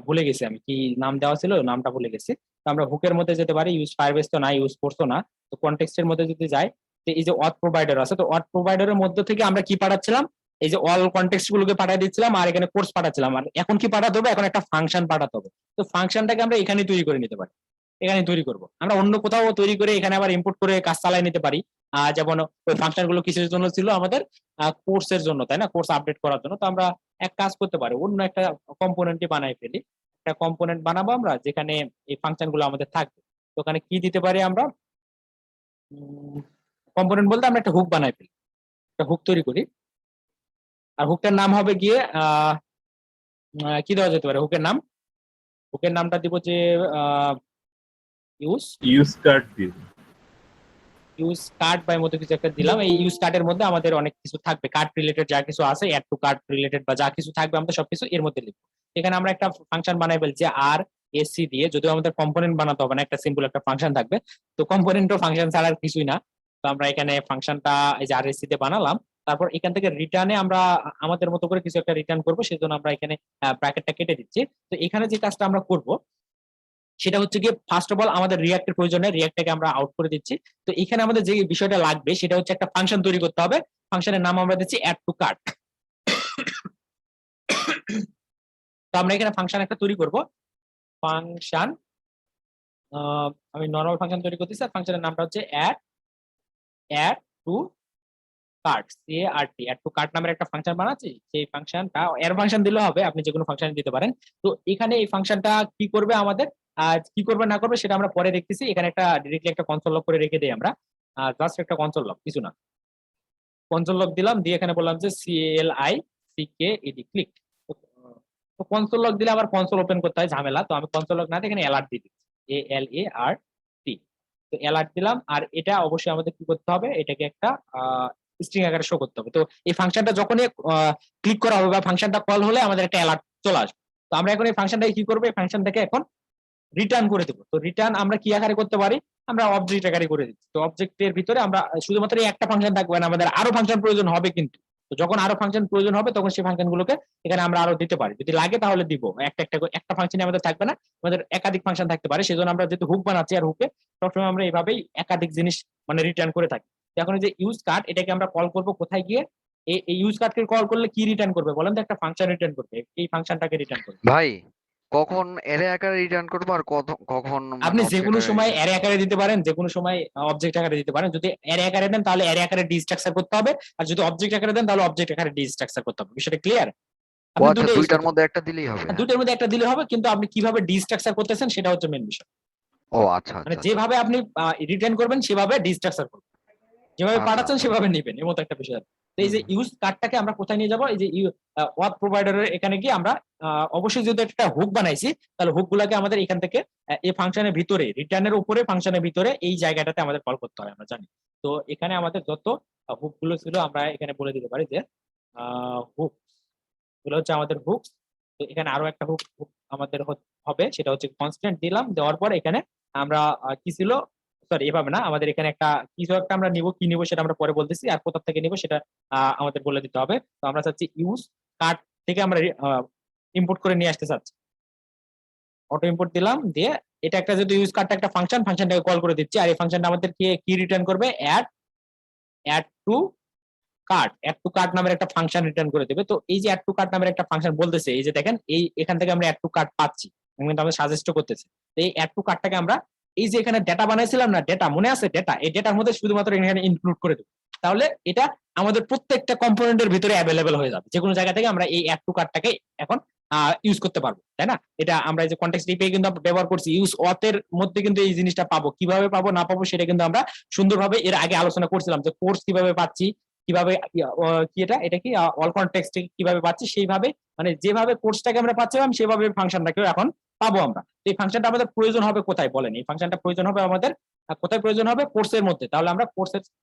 ভুলে গেছি আমি কি নাম দেওয়া ছিল, নামটা ভুলে গেছি। তো আমরা হুকের মধ্যে যেতে পারি, ইউজ ফায়ারবেস তো না, ইউজ করছো না। তো কনটেক্সটের মধ্যে যদি যাই, তো এই যে অথ প্রোভাইডার আছে, তো অথ প্রোভাইডারের মধ্যে থেকে আমরা কি পাঠাচ্ছিলাম? এই যে অল কনটেক্সট গুলোকে পাঠিয়ে দিচ্ছিলাম, আর এখানে কোর্স পাঠাচ্ছিলাম। আর এখন কি পাঠাতে হবে? এখন একটা ফাংশন পাঠাতে হবে। তো ফাংশনটাকে আমরা এখানে তৈরি করে নিতে পারি, এখানে তৈরি করব। আমরা অন্য কোথাও তৈরি করে এখানে আবার ইম্পোর্ট করে কাজ চালাই নিতে পারি। যেমন ওই ফাংশন গুলো কিসের জন্য ছিল? আমাদের কোর্সের জন্য, তাই না? কোর্স আপডেট করার জন্য। তো আমরা এক কাজ করতে পারি, অন্য একটা কম্পোনেন্টই বানাই ফেলি। একটা কম্পোনেন্ট বানাবো আমরা যেখানে এই ফাংশন গুলো আমাদের থাকবে। তো ওখানে কি দিতে পারি আমরা? কম্পোনেন্ট বলতে আমরা একটা হুক বানাই ফেলি, একটা হুক তৈরি করি। আর হুকটার নাম হবে গিয়ে কি দেওয়া যেতে পারে হুকের নাম? হুকের নামটা দিব যে ইউজ কার্ড দিয়ে ইউজ কার্ড বা মতো কিছু একটা দিলাম। এই ইউজ কার্ডের মধ্যে আমাদের অনেক কিছু থাকবে, কার্ড রিলেটেড যা কিছু আছে, অ্যাড টু কার্ড রিলেটেড বা যা কিছু থাকবে আমরা সবকিছু এর মধ্যে লিখবো। এখানে আমরা একটা ফাংশন বানাই ফেলছি আর এসি দিয়ে, যদিও আমাদের কম্পোনেন্ট বানাতে হবে না, একটা সিম্পল একটা ফাংশন থাকবে। তো কম্পোনেন্ট ও ফাংশন ছাড়া আর কিছুই না। তো আমরা এখানে ফাংশনটা এই যে আর এসি দিয়ে বানালাম। তারপর এখান থেকে রিটার্নে আমরা আমাদের মতো করে কিছু একটা রিটার্ন করবো, সেজন্য আমরা এখানে ব্র্যাকেটটা কেটে দিচ্ছি। তো এখানে যে কাজটা আমরা করব, সেটা হচ্ছে গিয়ে ফার্স্ট অফ অল আমাদের রিয়াক্টের প্রয়োজনে রিয়াক্টটাকে আমরা আউট করে দিচ্ছি। তো এখানে আমাদের যে বিষয়টা লাগবে সেটা হচ্ছে একটা ফাংশন তৈরি করতে হবে। ফাংশনের নাম আমরা দিচ্ছি অ্যাড টু কার্ট। তো আমরা এখানে ফাংশন একটা তৈরি করব। ফাংশন আমি নরমাল ফাংশন তৈরি করতেছি, আর ফাংশনের নামটা হচ্ছে add to cart, CART, add to cart নামের একটা ফাংশন বানাচ্ছি। সেই ফাংশনটা এর ফাংশন দিলে হবে, আপনি যে কোনো ফাংশন দিতে পারেন। তো এখানে এই ফাংশনটা কি করবে আমাদের, কি করবে না করবে সেটা আমরা পরে দেখতেছি। এখানে একটা ডিরেক্টলি একটা কনসোল লক করে রেখে দেই আমরা, জাস্ট একটা কনসোল লক, কিছু না। কনসোল লক দিলাম, দিয়ে এখানে বললাম যে CLICKED ক্লিক। তো কনসোল লক দিলে আবার কনসোল ওপেন করতে হয়, ঝামেলা। তো আমি কনসোল লক না দিয়ে এখানে অ্যালার্ট দিয়ে দিচ্ছি, ALART। তো অ্যালার্ট দিলাম, আর এটা অবশ্যই আমাদের কি করতে হবে, এটাকে একটা স্ট্রিং আকারে শো করতে হবে। তো এই ফাংশনটা যখনই ক্লিক করা হবে বা ফাংশনটা কল হলে আমাদের একটা অ্যালার্ট চলে আসবে। তো আমরা এখন এই ফাংশনটাকে কি করবো, এই ফাংশনটাকে এখন রিটার্ন করে দেবো। তো রিটার্ন আমরা কি আকারে করতে পারি, আমরা অবজেক্ট আকারে করে দিচ্ছি। তো অবজেক্টের ভিতরে আমরা শুধুমাত্র এই একটা ফাংশন থাকবে না, আমাদের আরো ফাংশন প্রয়োজন হবে। কিন্তু তো যখন আরো ফাংশন প্রয়োজন হবে তখন সেই ফাংশন গুলোকে এখানে আমরা আরো দিতে পারি, যদি লাগে তাহলে দিব। একটা ফাংশনে আমাদের থাকবে না, আমাদের একাধিক ফাংশন থাকতে পারে। সেজন্য আমরা যেহেতু হুক বানাচ্ছি, আর হুকে সবসময় আমরা এইভাবেই একাধিক জিনিস মানে রিটার্ন করে থাকি। এখন এই যে ইউজ কার্ড, এটাকে আমরা কল করব কোথায় গিয়ে, এই ইউজ কার্ডকে কল করলে কি রিটার্ন করবে বলেন তো? একটা ফাংশন রিটার্ন করবে, এই ফাংশনটাকে রিটার্ন করবে। ভাই কখন অ্যারে আকারে রিটার্ন করবো আর কখন আপনি মানে যে কোনো object সময় আকারে অ্যারে আকারে দিতে পারেন, যে কোনো সময় অবজেক্ট আকারে দিতে পারেন। যদি অ্যারে আকারে দেন তাহলে অ্যারে আকারে ডিস্ট্রাকচার করতে হবে, আর যদি অবজেক্ট আকারে দেন তাহলে অবজেক্ট আকারে ডিস্ট্রাকচার করতে হবে। বিষয়টা ক্লিয়ার? ও আপনি আচ্ছা, দুটো দুইটার মধ্যে একটা দিলেই হবে। দুটোর মধ্যে একটা দিলে হবে, কিন্তু আপনি কিভাবে ডিস্ট্রাকচার করতেছেন সেটা হচ্ছে মেন বিষয়। ও আচ্ছা মানে আচ্ছা যেভাবে আপনি রিটার্ন করবেন সেভাবে ডিস্ট্রাকচার করবেন, যেভাবে আচ্ছা পাঠাচ্ছেন আচ্ছা। সেভাবে নেবেন, এর মতো একটা বিষয় আছে। তো এই যে ইউজ কার্ডটাকে আমরা কোথায় নিয়ে যাবো, এই যে ওয়েব প্রোভাইডারের এখানে গিয়ে আমরা অবশ্যই যদি একটা হুক বানাইছি, তাহলে হুক গুলাকে আমাদের এখান থেকে এই ফাংশনের ভিতরে, রিটার্নের উপরে ফাংশনের ভিতরে এই জায়গাটাতে আমাদের কল করতে হয়, আমরা জানি। তো এখানে আমাদের যত হুক গুলো ছিল আমরা এখানে বলে দিতে পারি যে হুক গুলো হচ্ছে আমাদের হুক। তো এখানে আরো একটা হুক আমাদের হবে, সেটা হচ্ছে কনস্ট্যান্ট দিলাম। দেওয়ার পর এখানে আমরা কি ছিল, সরি এভাবে না, আমাদের এখানে একটা কিছু একটা আমরা নিব, কি নিব সেটা আমরা পরে বলতেছি, আর কোথা থেকে নিব সেটা আমাদের বলে দিতে হবে। তো আমরা চাচ্ছি ইউজ কার্ড থেকে আমরা ইম্পোর্ট করে নিয়ে আসতে চাচ্ছি। অটো ইম্পোর্ট দিলাম, দিয়ে এটা একটা যেহেতু ইউজ কার্ডটা একটা ফাংশন, ফাংশনটাকে কল করে দিচ্ছি। আর এই ফাংশনটা আমাদের কি রিটার্ন করবে, অ্যাড টু কার্ট নামের একটা ফাংশন রিটার্ন করে দেবে। তো এই যে অ্যাড টু কার্ট নামের একটা ফাংশন বলতেছে, এই যে দেখেন এই এখান থেকে আমরা অ্যাড টু কার্ট পাচ্ছি, কিন্তু আমাদের সাজেস্ট করতেছে। তো এই অ্যাড টু কার্টটাকে আমরা এই যে এখানে ডেটা বানাইছিলাম না, ডেটা মনে আছে, ডেটা, এই ডেটার মধ্যে শুধুমাত্র এখানে ইনক্লুড করে দেবো। তাহলে এটা আমাদের প্রত্যেকটা কম্পোনেন্টের ভিতরে অ্যাভেলেবেল হয়ে যাবে। যে কোনো জায়গা থেকে আমরা এই অ্যাড টু কার্টটাকে এখন ইউজ করতে পারবো, তাই না? এটা আমরা এই যে কনটেক্সট এপিআই কিন্তু আমরা ব্যবহার করছি, ইউজ অথের মধ্যে কিন্তু এই জিনিসটা পাবো। কিভাবে পাবো না পাবো সেটা কিন্তু আমরা সুন্দরভাবে এর আগে আলোচনা করছিলাম, যে কোর্স কিভাবে পাচ্ছি, কিভাবে কি এটা কি অল কনটেক্সট কিভাবে পাচ্ছি, সেইভাবে মানে যেভাবে কোর্সটাকে আমরা পাচ্ছিলাম সেভাবে ফাংশনটাকেও এখন পাবো আমরা। এই ফাংশনটা আমাদের প্রয়োজন হবে কোথায় বলেন? এই ফাংশনটা প্রয়োজন হবে আমাদের কোথায় প্রয়োজন হবে, কোর্সের মধ্যে। তাহলে আমরা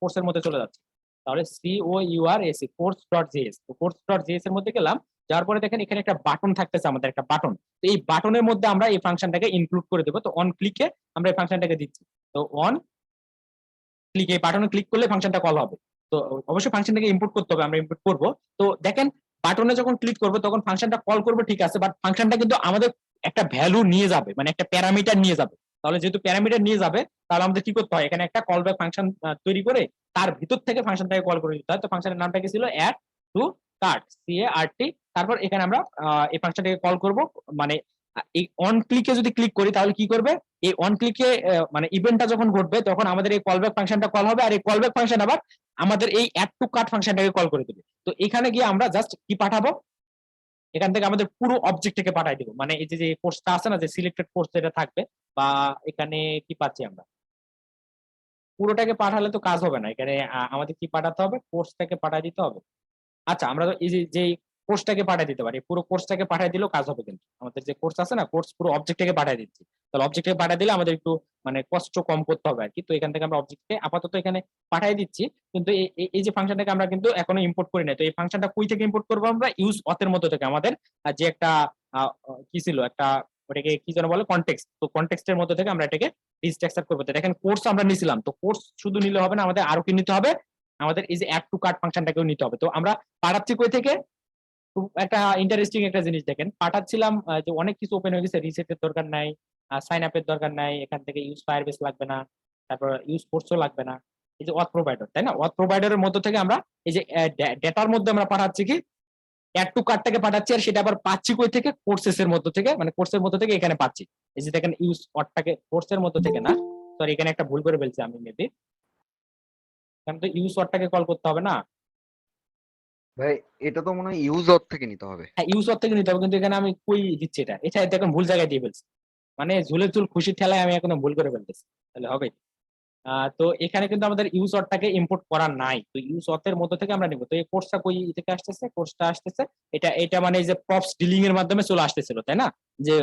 কোর্সের মধ্যে চলে যাচ্ছি। তাহলে COURS কোর্স.js, তো কোর্স.js এর মধ্যে গেলাম। যাওয়ার পরে দেখেন এখানে একটা বাটন থাকতেছে, আমাদের একটা বাটন। তো এই বাটনের মধ্যে আমরা এই ফাংশনটাকে ইনক্লুড করে দেবো। তো অন ক্লিকে আমরা এই ফাংশনটাকে দিচ্ছি। তো অন ক্লিক, এই বাটনে ক্লিক করলে ফাংশনটা কল হবে। তো অবশ্যই ফাংশনটাকে ইম্পোর্ট করতে হবে, আমরা ইম্পোর্ট করব। তো দেখেন বাটনে যখন ক্লিক করবো তখন ফাংশনটা কল করবো, ঠিক আছে, বাট ফাংশনটা কিন্তু আমাদের একটা ভ্যালু নিয়ে যাবে, মানে একটা প্যারামিটার নিয়ে যাবে। তাহলে যেহেতু প্যারামিটার নিয়ে যাবে, তাহলে আমাদের কি করতে হয়, এখানে একটা কল ব্যাক ফাংশন তৈরি করে তার ভিতর থেকে ফাংশনটাকে কল করে দিতে হয়। তো ফাংশনের নামটা কি ছিল, অ্যাড টু কার্ট, CART। তারপর এখানে আমরা এই ফাংশনটাকে কল করব। মানে এই অন ক্লিকে যদি ক্লিক করি তাহলে কি করবে, এই অন ক্লিকে মানে ইভেন্টটা যখন ঘটবে তখন আমাদের এই কলব্যাক ফাংশনটা কল হবে, আর এই কলব্যাক ফাংশন আবার আমাদের এই অ্যাড টু কার্ট ফাংশনটাকে কল করে দেবে। তো এখানে গিয়ে আমরা জাস্ট কি পাঠাবো, এখান থেকে আমাদের পুরো অবজেক্টটাকে পাঠিয়ে দিব। মানে এই যে কোর্সটা আছে না, যে সিলেক্টেড কোর্স যেটা থাকবে, বা এখানে কি পাচ্ছি আমরা, পুরোটাকে পাঠালে তো কাজ হবে না। এখানে আমাদের কি পাঠাতে হবে, কোর্সটাকে পাঠিয়ে দিতে হবে। আচ্ছা, আমরা তো এই যে কোর্সটাকে পাঠিয়ে দিতে পারি, পুরো কোর্সটাকে পাঠিয়ে দিলেও কাজ হবে। কিন্তু আমাদের যে কোর্স আছে না, কোর্স পুরো অবজেক্টটাকে পাঠিয়ে দিচ্ছি। তাহলে অবজেক্টকে পাঠিয়ে দিলে আমাদের একটু মানে কষ্ট কম করতে হবে আর কি। তো এখান থেকে আমরা অবজেক্টকে আপাতত এখানে পাঠিয়ে দিচ্ছি। কিন্তু এই যে ফাংশনটাকে আমরা কিন্তু এখনো ইম্পোর্ট করি না। তো এই ফাংশনটা কই থেকে ইম্পোর্ট করবো আমরা, ইউজ অথের মধ্যে থেকে। আমাদের যে একটা কি ছিল, একটা ওটাকে কি যেন বলে, কনটেক্সট। তো কনটেক্সটের মধ্যে থেকে আমরা এটাকে ডিস্ট্রাকচার করবো। তো দেখেন কোর্স আমরা নিছিলাম, তো কোর্স শুধু নিলে হবে না, আমাদের আরো কি নিতে হবে, আমাদের এই যে অ্যাড টু কার্ট ফাংশনটাকেও নিতে হবে। তো আমরা পাঠাচ্ছি কই থেকে, খুব একটা ইন্টারেস্টিং একটা জিনিস দেখেন, পাঠাচ্ছিলাম যে অনেক কিছু ওপেন হয়ে গেছে, রিসেটের দরকার নাই, সাইন আপের দরকার নাই, এখান থেকে ইউজ ফায়ারবেস লাগবে না, তারপর ইউজ কোর্সও লাগবে না। এই যে অথ প্রোভাইডার, তাই না, অথ প্রোভাইডারের মধ্য থেকে আমরা এই যে ডেটার মধ্যে আমরা পাঠাচ্ছি কি অ্যাড টু কার্টটাকে পাঠাচ্ছি, আর সেটা আবার পাচ্ছি কই থেকে, কোর্সেস এর মধ্য থেকে, মানে কোর্সের মধ্য থেকে এখানে পাচ্ছি। এই যে দেখেন ইউজ অথটাকে কোর্সের মধ্য থেকে না, সরি এখানে একটা ভুল করে ফেলছি আমি মেবি, কারণ তো ইউজ অথটাকে কল করতে হবে না। ভাই এটা তো মনে হয় ইউজ অর থেকে নিতে হবে। হ্যাঁ ইউজ অথ থেকে নিতে হবে, কিন্তু এখানে আমি কই দিচ্ছি এটা, এটা দেখুন ভুল জায়গায় দিয়ে ফেলছি, মানে ঝুলের চুল খুশির ঠেলায় আমি এখন ভুল করে ফেলতেছি, তাহলে হবে। তো এখানে কিন্তু আমাদের ইউজ অথটাকে ইম্পোর্ট করা নাই, তো ইউজ অথের মধ্যে থেকে আমরা নিব। তো এই কোর্সটা কই থেকে আসতেছে, কোর্সটা আসতেছে এটা এটা মানে এই যে প্রপস ডিলিং এর মাধ্যমে চলে আসতেছিল, তাই না, যে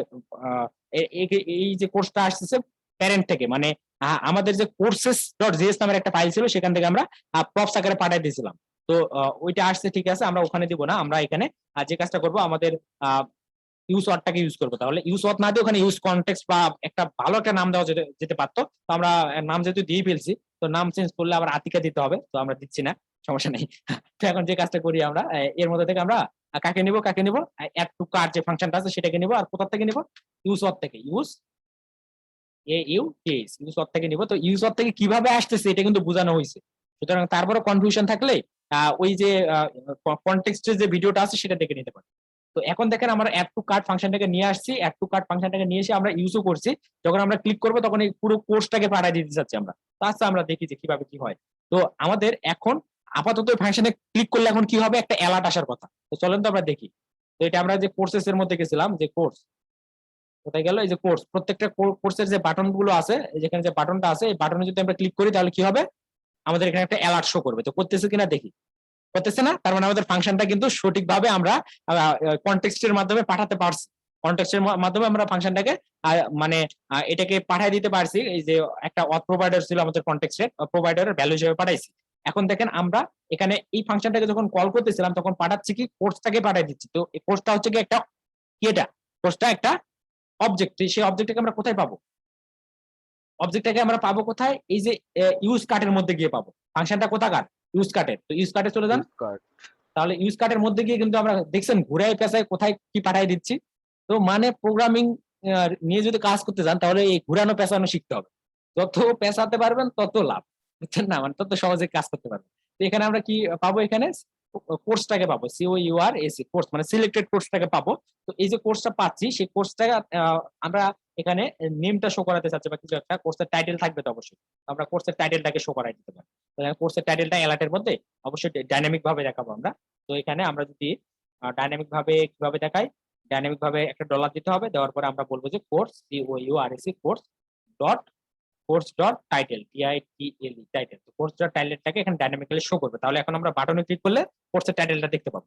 এই যে কোর্সটা আসতেছে প্যারেন্ট থেকে, মানে আমাদের যে কোর্সেস ডট জিএস নামের একটা ফাইল ছিল সেখান থেকে আমরা প্রপস আকারে পাঠিয়ে দিয়েছিলাম। তো ওইটা আসছে, ঠিক আছে, আমরা ওখানে দিব না, আমরা এখানে যে কাজটা করব আমাদের ইউজ ওয়ার্ডটাকে ইউজ করবো। তাহলে ইউজ ওয়ার্ড না দিয়ে ওখানে ইউজ কনটেক্সট বা একটা ভালো একটা নাম দেওয়া যেতে পারতো, তো আমরা নাম যেহেতু দিয়ে ফেলছি, তো নাম চেঞ্জ করলে আবার আতিকা দিতে হবে, তো আমরা দিচ্ছি না, সমস্যা নেই। তো এখন যে কাজটা করি আমরা এর মধ্যে থেকে আমরা কাকে নিব অ্যাড টু কার্ট যে ফাংশনটা আছে সেটাকে নিব, আর কোথা থেকে নিব, ইউজ ওয়ার্ড থেকে, ইউজ ইউজ ওয়ার্ড থেকে নিব। তো ইউজ ওয়ার্ড থেকে কিভাবে আসতেছে এটা কিন্তু বোঝানো হয়েছে, সুতরাং তারপরে কনফিউশন থাকলে ওই যে কনটেক্সটের যে ভিডিওটা আছে সেটা দেখে নিতে পারে। তো এখন দেখেন আমরা অ্যাড টু কার্ট ফাংশনটাকে নিয়ে আসছি, অ্যাড টু কার্ট ফাংশনটাকে নিয়ে এসে আমরা ইউজও করছি, যখন আমরা ক্লিক করবো তখন এই পুরো কোর্সটাকে পাঠিয়ে দিতে চাচ্ছি আমরা। তো আচ্ছা আমরা দেখি যে কিভাবে কি হয়। তো আমাদের এখন আপাতত ফাংশনে ক্লিক করলে এখন কি হবে, একটা অ্যালার্ট আসার কথা। তো চলেন তো আমরা দেখি। তো এটা আমরা যে কোর্সেস এর মধ্যে গেছিলাম, যে কোর্স কোথায় গেল, এই যে কোর্স, প্রত্যেকটা কোর্সের যে বাটন গুলো আছে, যেখানে যে বাটনটা আছে এই বাটনে যদি আমরা ক্লিক করি তাহলে কি হবে, আমাদের এখানে একটা অ্যালার্ট শো করবে। তো করতেছে কিনা দেখি, করতেছে না, তার মানে আমাদের ফাংশনটা কিন্তু সঠিকভাবে আমরা কনটেক্সটের মাধ্যমে পাঠাতে পারছি, কনটেক্সটের মাধ্যমে আমরা ফাংশনটাকে মানে এটাকে পাঠিয়ে দিতে পারছি। এই যে একটা অথ প্রোভাইডার ছিল আমাদের কনটেক্সটের, প্রোভাইডারের ভ্যালু হিসেবে পাঠাইছি। এখন দেখেন আমরা এখানে এই ফাংশনটাকে যখন কল করতেছিলাম তখন পাঠাচ্ছি কি, কোর্সটাকে পাঠিয়ে দিচ্ছি। তো এই কোর্সটা হচ্ছে কি একটা কি, এটা কোর্সটা একটা অবজেক্ট, সেই অবজেক্টটাকে আমরা কোথায় পাবো, অবজেক্টটাকে আমরা পাবো কোথায়, এই যে ইউজ কার্টের মধ্যে গিয়ে পাবো। ফাংশনটা কোথাকার, ইউজ কার্টের, তো ইউজ কার্টে চলে যান। Use card. তাহলে ইউজ কার্টের মধ্যে গিয়ে কিন্তু আমরা দেখছেন ঘুরাই পেঁচায় কোথায় কি পাঠিয়ে দিচ্ছি। তো মানে প্রোগ্রামিং নিয়ে যদি কাজ করতে যান তাহলে এই ঘুরানো পেঁচানো শিখতে হবে, যত পেঁচাতে পারবেন তত লাভ, বুঝছেন না, মানে তত সহজে কাজ করতে পারবেন। তো এখানে আমরা কি পাবো, এখানে কোর্সটাকে পাবো, COURSE কোর্স, মানে সিলেক্টেড কোর্সটাকে পাবো। তো এই যে কোর্সটা পাচ্ছি সেই কোর্সটাকে আমরা এখানে নেমটা শো করাতে চাচ্ছি বা কিছু একটা, কোর্সের টাইটেল থাকবে তো অবশ্যই, আমরা কোর্সের টাইটেলটাকে শো করাই দিতে পারি। কোর্সের টাইটেলটা অ্যালার্টের মধ্যে অবশ্যই ডাইনামিক ভাবে দেখাবো আমরা। তো এখানে আমরা যদি ডাইনামিক ভাবে কিভাবে দেখাই, ডাইনামিক ভাবে একটা ডলার দিতে হবে, দেওয়ার পরে আমরা বলবো যে course COURSE course dot title TITLE title. তো কোর্স ডট টাইটেলটাকে এখানে ডাইনামিক্যালি শো করবে। তাহলে এখন আমরা বাটনে ক্লিক করলে কোর্সের টাইটেলটা দেখতে পাবো।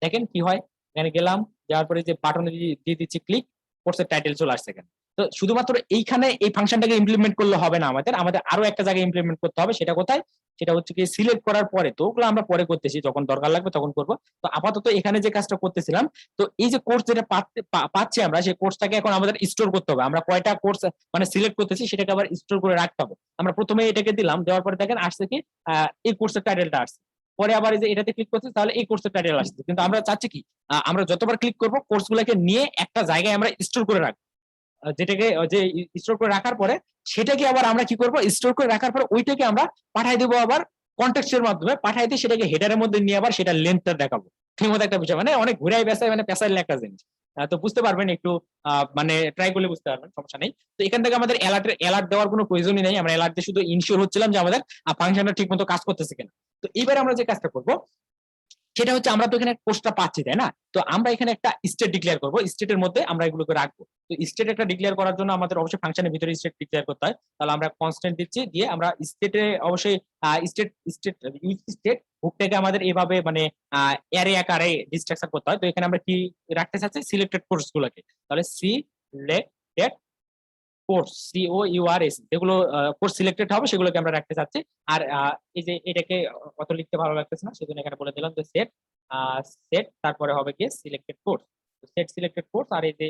দেখেন কি হয়, এখানে গেলাম, যাওয়ার পরে যে বাটনে দিয়ে দিচ্ছি ক্লিক, কোর্সের টাইটেল চলে আসছে এখানে। তো শুধুমাত্র এইখানে এই ফাংশনটাকে ইমপ্লিমেন্ট করলে হবে না, আমাদের আরো একটা জায়গায় ইমপ্লিমেন্ট করতে হবে। সেটা কোথায়, সেটা হচ্ছে কি সিলেক্ট করার পরে, তো ওগুলো আমরা পরে করতেছি, যখন দরকার লাগবে তখন করব। তো আপাতত এখানে যে কাজটা করতেছিলাম, তো এই যে কোর্স যেটা পাচ্ছি আমরা, সেই কোর্সটাকে এখন আমাদের স্টোর করতে হবে। আমরা কয়টা কোর্স মানে সিলেক্ট করতেছি সেটাকে আবার স্টোর করে রাখতে হবে। আমরা প্রথমে এটাকে দিলাম, দেওয়ার পরে দেখেন আসছে কি এই কোর্সের টাইটেলটা আসছে, পরে আবার এই যে এটাতে ক্লিক করছি তাহলে এই কোর্সের টাইটেল আসছে। কিন্তু আমরা চাচ্ছি কি, আমরা যতবার ক্লিক করব কোর্সগুলোকে নিয়ে একটা জায়গায় আমরা স্টোর করে রাখবো, যেটাকে যে স্টোর করে রাখার পরে সেটাকে আবার আমরা কি করব, স্টোর করে রাখার পরে ওইটাকে আমরা পাঠিয়ে দেবো আবার কনটেক্সটের মাধ্যমে, পাঠিয়ে দিয়ে সেটাকে হেডারের মধ্যে নিয়ে আবার সেটা লেন্থটা দেখাবো। ঠিক মতো একটা বিষয়, মানে অনেক ঘুরাই বেসায়, মানে পেশাইল একটা জিনিস। তো বুঝতে পারবেন একটু, মানে ট্রাই করলে বুঝতে পারবেন, সমস্যা নেই। তো এখান থেকে আমাদের অ্যালার্ট দেওয়ার কোনো প্রয়োজনই নেই, আমরা অ্যালার্ট দিয়ে শুধু ইনশিওর হচ্ছিলাম যে আমাদের ফাংশনটা ঠিক মতো কাজ করতেছে কিনা। তো এবার আমরা যে কাজটা করবো সেটা হচ্ছে, আমরা তো এখানে কোর্সটা পাচ্ছি তাই না, তো আমরা এখানে একটা স্টেট ডিক্লেয়ার করবো, স্টেটের মধ্যে আমরা এগুলোকে রাখবো। তো স্টেট একটা ডিক্লেয়ার করার জন্য আমাদের অবশ্যই ফাংশনের ভিতরে স্টেট ডিক্লেয়ার করতে হয়। তাহলে আমরা কনস্ট্যান্ট দিচ্ছি, দিয়ে আমরা স্টেটে অবশ্যই ইউজ স্টেট বুকটাকে আমাদের এইভাবে মানে অ্যারে আকারে ডিস্ট্রাকচার করতে হয়। তো এখানে আমরা কি রাখতে চাচ্ছি, সিলেক্টেড কোর্স গুলোকে, তাহলে সিলেক্টেড কোর্স COURS যেগুলো কোর্স সিলেক্টেড হবে সেগুলোকে আমরা রাখতে চাচ্ছি। আর এই যে এটাকে অত লিখতে ভালো লাগতেছে না, সেজন্য এখানে বলে দিলাম যে সেট তারপরে হবে কি selected course, set selected course. আর এই যে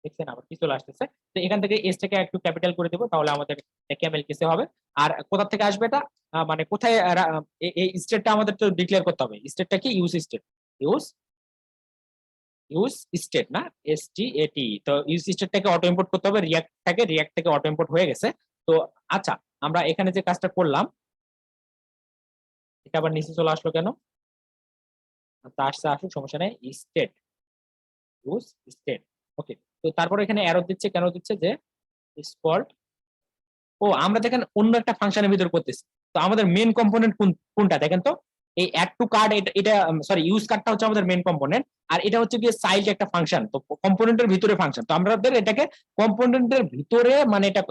দেখছেন আবার কি চলে আসতেছে, তো এখান থেকে এসটাকে একটু ক্যাপিটাল করে দেবো, তাহলে আমাদের ক্যামেল কেসে হবে। আর কোথা থেকে আসবে এটা, মানে কোথায় এই স্টেটটা আমাদের তো ডিক্লেয়ার করতে হবে, স্টেটটা কি use state, use use state না, STAT। তো ইউজ স্টেটটাকে অটো ইম্পোর্ট করতে হবে, রিয়াক্ট থেকে অটো ইম্পোর্ট হয়ে গেছে। তো আচ্ছা, আমরা এখানে যে কাজটা করলাম এটা আবার নিচে চলে আসলো কেন? তা আসুক, সমস্যা নেই। স্টেট, ইউজ স্টেট, ওকে। তো তারপর এখানে এরর দিচ্ছে, কেন দিচ্ছে? যে স্পট, আমরা দেখেন অন্য একটা ফাংশনের ভিতর করতেছি। তো আমাদের মেন কম্পোনেন্ট কোনটা দেখেন তো? এই অ্যাড টু কার্ড, এটা সরি ইউজ কার্ডটা হচ্ছে আমাদের মেন কম্পোনেন্ট, আর এটা হচ্ছে গিয়ে চাইল্ড একটা ফাংশন। তো কম্পোনেন্টের ভিতরে ফাংশন, তো আমাদের এটাকে কম্পোনেন্টের ভিতরে মানে এটা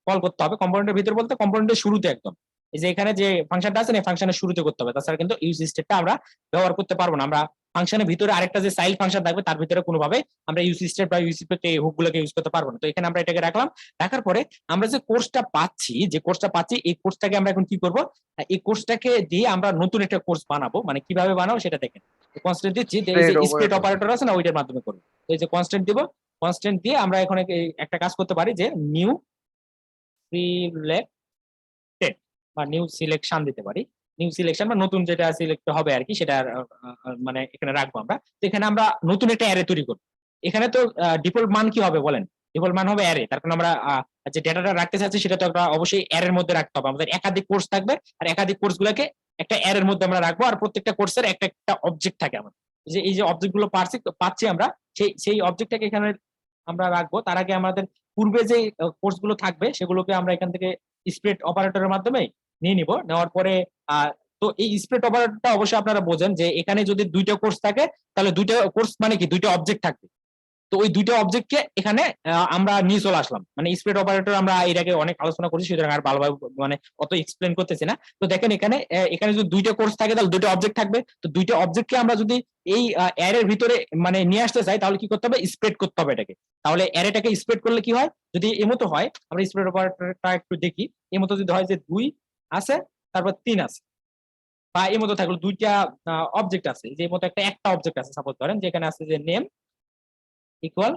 কল করতে হবে। কম্পোনেন্টের ভিতরে বলতে কম্পোনেন্টের শুরুতে একদম, এই যে এখানে যে ফাংশনটা আছে এই ফাংশনের শুরুতে করতে হবে, তাছাড়া কিন্তু ইউজ স্টেটটা আমরা ব্যবহার করতে পারবো না। আমরা ফাংশনের ভিতরে আরেকটা যে চাইল্ড ফাংশন থাকবে তার ভিতরে কোনোভাবে আমরা ইউজ স্টেট বা ইউজ এই হুক গুলোকে ইউজ করতে পারবো না। তো এখানে আমরা এটাকে রাখলাম। রাখার পরে আমরা যে কোর্সটা পাচ্ছি এই কোর্সটাকে আমরা এখন কি করব? এই কোর্সটাকে দিয়ে আমরা নতুন একটা কোর্স বানাবো। মানে কিভাবে বানাবো সেটা দেখেন। কনস্ট্যান্ট দিচ্ছি, যে এই যে স্প্লিট অপারেটর আছে না, ওইটার মাধ্যমে করবো। তো এই যে কনস্ট্যান্ট দিব, কনস্ট্যান্ট দিয়ে আমরা এখন একটা কাজ করতে পারি, যে নিউ সিলেক্টেড বা নিউ সিলেকশন দিতে পারি। নিউ সিলেকশন বা নতুন যেটা সিলেক্ট হবে আর কি, সেটা মানে এখানে রাখবো আমরা। তো এখানে আমরা নতুন একটা অ্যারে তৈরি করবো। এখানে তো ডিফল্ট মান কি হবে বলেন? ডিফল্ট মান হবে অ্যারে। তার কারণ আমরা যে ডেটাটা রাখতে চাচ্ছি সেটা তো আমরা অবশ্যই অ্যারের মধ্যে রাখতে হবে। আমাদের একাধিক কোর্স থাকবে, আর একাধিক কোর্স গুলোকে একটা অ্যারের মধ্যে আমরা রাখবো, আর প্রত্যেকটা কোর্সের একটা একটা অবজেক্ট থাকে আমাদের। যে এই যে অবজেক্ট গুলো পাচ্ছি আমরা, সেই অবজেক্টটাকে এখানে আমরা রাখবো। তার আগে আমাদের পূর্বে যে কোর্স গুলো থাকবে সেগুলোকে আমরা এখান থেকে স্প্লিট অপারেটরের মাধ্যমে নিয়ে নিব। নেওয়ার পরে তো এই স্প্লিট অপারেটরটা অবশ্যই আপনারা বোঝেন যে এখানে যদি দুইটা কোর্স থাকে তাহলে দুইটা কোর্স মানে কি দুইটা অবজেক্ট থাকবে। তো ওই দুইটা অবজেক্টকে এখানে আমরা নিয়ে চলে আসলাম। মানে স্প্লিট অপারেটর আমরা এর আগে অনেক আলোচনা করেছি, সুতরাং আর ভালোভাবে মানে অত এক্সপ্লেন করতেছি না। তো দেখেন এখানে যদি দুইটা কোর্স থাকে তাহলে দুইটা অবজেক্ট থাকবে। তো দুইটা অবজেক্টকে আমরা যদি এই অ্যারের ভিতরে মানে নিয়ে আসতে চাই তাহলে কি করতে হবে? স্প্রেড করতে হবে এটাকে। তাহলে অ্যারেটাকে স্প্রেড করলে কি হয়? যদি এমতো হয়, আমরা স্প্রেড অপারেটরটা একটু দেখি। এমতো যদি হয় যে 2 আছে, তারপর 3 আছে, বা এর মতো থাকলো দুইটা অবজেক্ট আছে, যে মতো একটা অবজেক্ট আছে, সাপোজ ধরেন যেখানে আছে যে নেম ইকুয়াল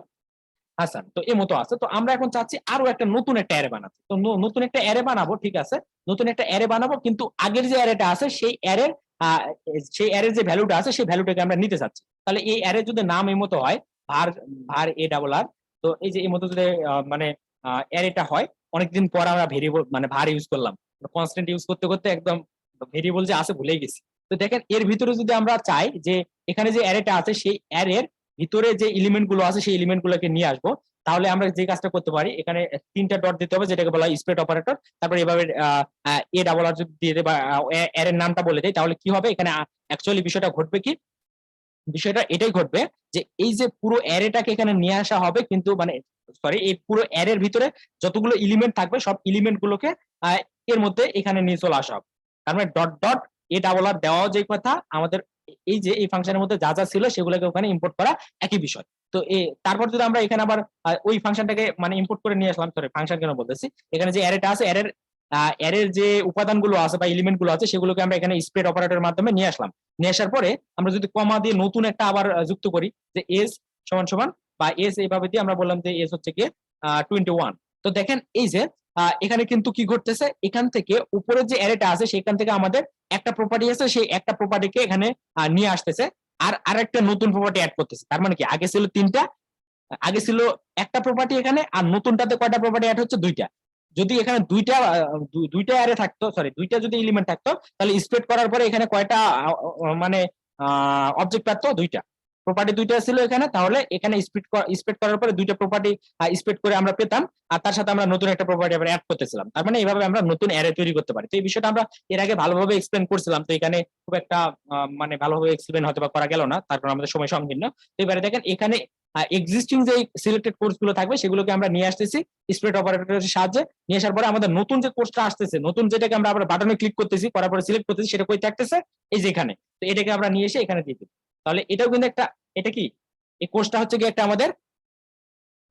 হাসান। তো এর মতো আছে। তো আমরা এখন চাচ্ছি আরো একটা নতুন একটা অ্যারে বানাতে। তো নতুন একটা অ্যারে বানাবো, ঠিক আছে, নতুন একটা অ্যারে বানাবো, কিন্তু আগের যে অ্যারেটা আছে সেই অ্যারের যে ভ্যালুটা আছে সেই ভ্যালুটাকে আমরা নিতে চাচ্ছি। তাহলে এই অ্যারে যদি নাম এই মতো হয় ভার ভার ARR, তো এই যে এই মতো যদি মানে অ্যারেটা হয়, অনেকদিন পর আমরা ভেরিয়েবল মানে ভার ইউজ করলাম, কনস্ট্যান্ট ইউজ করতে করতে একদম ভেরিয়েবল যে আছে ভুলেই গেছি। তো দেখেন এর ভিতরে যদি আমরা চাই যে এখানে যে অ্যারেটা আছে সেই অ্যারের ভিতরে যে এলিমেন্ট গুলো আছে সেই এলিমেন্ট গুলোকে নিয়ে আসবো, তাহলে আমরা যে কাজটা করতে পারি, এখানে 3টা ডট দিতে হবে যেটাকে বলা হয় স্প্লিট অপারেটর। তারপর এভাবে ARR যদি দিয়ে দেয় বা অ্যারের নামটা বলে দেয়, তাহলে কি হবে? এখানে অ্যাকচুয়ালি বিষয়টা ঘটবে কি? বিষয়টা এটাই ঘটবে যে এই যে পুরো অ্যারেটাকে এখানে নিয়ে আসা হবে, কিন্তু মানে সরি, এই পুরো অ্যারের ভিতরে যতগুলো এলিমেন্ট থাকবে সব এলিমেন্ট গুলোকে এর মধ্যে এখানে নিয়ে চলে আসা হবে। তার মানে ডট ডট ARR দেওয়া যে কথা, আমাদের এই যে এই ফাংশনের মধ্যে যা যা ছিল সেগুলোকে ওখানে ইম্পোর্ট করা একই বিষয়। তো তারপর যদি আমরা এখানে আবার ওই ফাংশনটাকে মানে ইম্পোর্ট করে নিয়ে আসলাম, সরি ফাংশন কেন বলতেছি, এখানে যে অ্যারেটা আছে অ্যারের যে উপাদানগুলো আছে বা এলিমেন্ট গুলো আছে সেগুলোকে আমরা এখানে স্প্লিট অপারেটরের মাধ্যমে নিয়ে আসলাম। নিয়ে আসার পরে আমরা যদি কমা দিয়ে নতুন একটা আবার যুক্ত করি, যে এস সমান সমান বা এস এইভাবে দিয়ে আমরা বললাম যে এস হচ্ছে গিয়ে 21। তো দেখেন এই যে এখানে কিন্তু কি ঘটতেছে, এখান থেকে উপরের যে অ্যারেটা আছে সেখান থেকে আমাদের একটা প্রপার্টি আছে, সেই একটা প্রপার্টিকে এখানে নিয়ে আসতেছে, আর আরেকটা নতুন প্রপার্টি অ্যাড করতেছে। তার মানে কি আগে ছিল 3টা, আগে ছিল একটা প্রপার্টি এখানে, আর নতুনটাতে কয়টা প্রপার্টি অ্যাড হচ্ছে? 2টা। যদি এখানে দুইটা অ্যারে থাকতো, সরি দুইটা যদি এলিমেন্ট থাকতো, তাহলে স্প্লিট করার পরে এখানে কয়টা মানে অবজেক্ট পারতো? 2টা প্রপার্টি, 2টা ছিল এখানে, তাহলে এখানে স্প্লিট করার পরে 2টা প্রপার্টি স্প্লিট করে আমরা পেতাম, আর তার সাথে আমরা নতুন একটা প্রপার্টি আবার অ্যাড করতেছিলাম। তার মানে এইভাবে আমরা নতুন অ্যারে তৈরি করতে পারি। তো এই বিষয়টা আমরা এর আগে ভালোভাবে এক্সপ্লেন করছিলাম, তো এখানে খুব একটা মানে ভালোভাবে এক্সপ্লেন হয়তো বা করা গেল না, তারপর আমাদের সময় সংকীর্ণ। তো এবারে দেখেন এখানে এক্সিস্টিং যে সিলেক্টেড কোর্স গুলো থাকবে সেগুলোকে আমরা নিয়ে আসতেছি স্প্লিট অপারেটরের সাহায্যে। নিয়ে আসার পরে আমাদের নতুন যে কোর্সটা আসতেছে, নতুন যেটাকে আমরা আবার বাটনে ক্লিক করতেছি, করার পরে সিলেক্ট করতেছি, সেটা কই থাকতেছে? এই যে এখানে। তো এটাকে আমরা নিয়ে এসে এখানে দিয়ে দিই। তাহলে এটাও কিন্তু একটা, এটা কি এই কোর্সটা হচ্ছে কি একটা আমাদের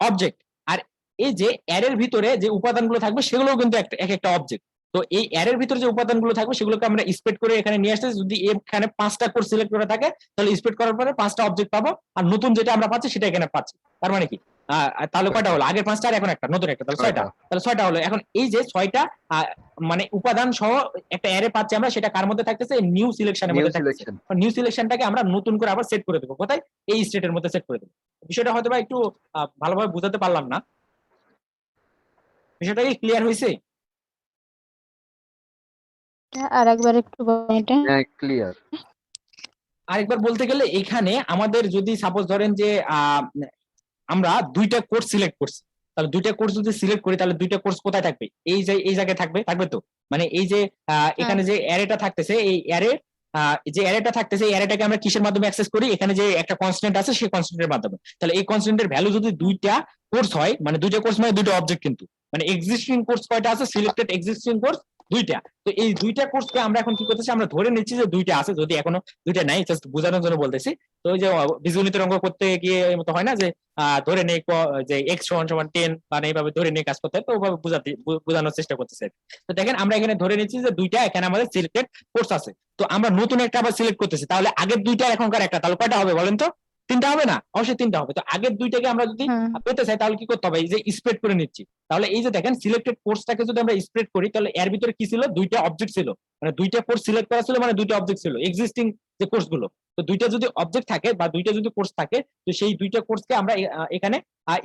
অবজেক্ট, আর এই যে অ্যারের ভিতরে যে উপাদানগুলো থাকবে সেগুলোও কিন্তু এক একটা অবজেক্ট। তো এই অ্যারের ভিতরে যে উপাদানগুলো থাকবে সেগুলোকে আমরা স্প্লিট করে এখানে নিয়ে আসতেছি। যদি এখানে 5টা কোর্স সিলেক্ট করে থাকে তাহলে স্প্লিট করার পরে 5টা অবজেক্ট পাবো, আর নতুন যেটা আমরা পাচ্ছি সেটা এখানে পাচ্ছি। তার মানে কি তাহলে কয়টা হলো? আগের 5টা আর এখন একটা নতুন একটা, তাহলে 6টা। তাহলে 6টা হলো। এখন এই যে 6টা মানে উপাদান সহ একটা অ্যারে পাচ্ছি আমরা, সেটা কার মধ্যে থাকতেছে? নিউ সিলেকশনের নিউ মধ্যে থাকতেছে। সিলেকশন। নিউ সিলেকশনটাকে আমরা নতুন করে আবার সেট করে দেবো কোথায়? এই স্টেটের মধ্যে সেট করে দেবো। বিষয়টা হয়তো বা একটু ভালোভাবে বুঝাতে পারলাম না, বিষয়টা কি ক্লিয়ার হয়েছে? আর একবার একটু বলেন এটা। হ্যাঁ ক্লিয়ার। আরেকবার বলতে গেলে এখানে আমাদের যদি সাপোজ ধরেন যে আমরা 2টা কোর্স সিলেক্ট করছি, তাহলে 2টা কোর্স যদি সিলেক্ট করি তাহলে 2টা কোর্স কোথায় থাকবে? এই জায়গায় থাকবে তো। মানে এই যে এখানে যে অ্যারেটা থাকতেছে, এই অ্যারে যে অ্যারেটা থাকতেছে, এই অ্যারেটাকে আমরা কিসের মাধ্যমে অ্যাক্সেস করি? এখানে যে একটা কনস্ট্যান্ট আছে সেই কনস্ট্যান্টের মাধ্যমে। তাহলে এই কনস্ট্যান্টের ভ্যালু যদি 2টা কোর্স হয়, মানে 2টা কোর্স মানে 2টা অবজেক্ট, কিন্তু মানে এক্সিস্টিং কোর্স কয়টা আছে? সিলেক্টেড এক্সিস্টিং কোর্স 2টা। তো এই 2টা কোর্সকে আমরা এখন কি করতেছি? আমরা ধরে নিচ্ছি যে 2টা আছে, যদি এখনো 2টা নাই, জাস্ট বোঝানোর জন্য বলতেছি। তো ওই যে বীজগণিতের অঙ্ক করতে গিয়ে এই মতো হয় না যে ধরে নেই যে এক্স সমান সমান 10, মানে এইভাবে ধরে নিয়ে কাজ করতে হয়, তো ওইভাবে বোঝানোর চেষ্টা করতেছে। তো দেখেন আমরা এখানে ধরে নিচ্ছি যে 2টা এখানে আমাদের সিলেক্টেড কোর্স আছে। তো আমরা নতুন একটা আবার সিলেক্ট করতেছি, তাহলে আগের 2টা এখনকার একটা, তাহলে কয়টা হবে বলেন তো? 3টা হবে না? অবশ্যই 3টা হবে। তো আগের 2টাকে আমরা যদি পেতে চাই তাহলে কি করতে হবে? এই যে স্প্রেড করে নিচ্ছি। তাহলে এই যে দেখেন সিলেক্টেড কোর্সটাকে যদি আমরা স্প্রেড করি, তাহলে এর ভিতরে কি ছিল? 2টা অবজেক্ট ছিল, মানে 2টা কোর্স সিলেক্ট করা ছিল, মানে 2টা অবজেক্ট ছিল এক্সিস্টিং যে কোর্স গুলো। তো 2টা যদি অবজেক্ট থাকে বা 2টা যদি কোর্স থাকে, তো সেই 2টা কোর্সকে আমরা এখানে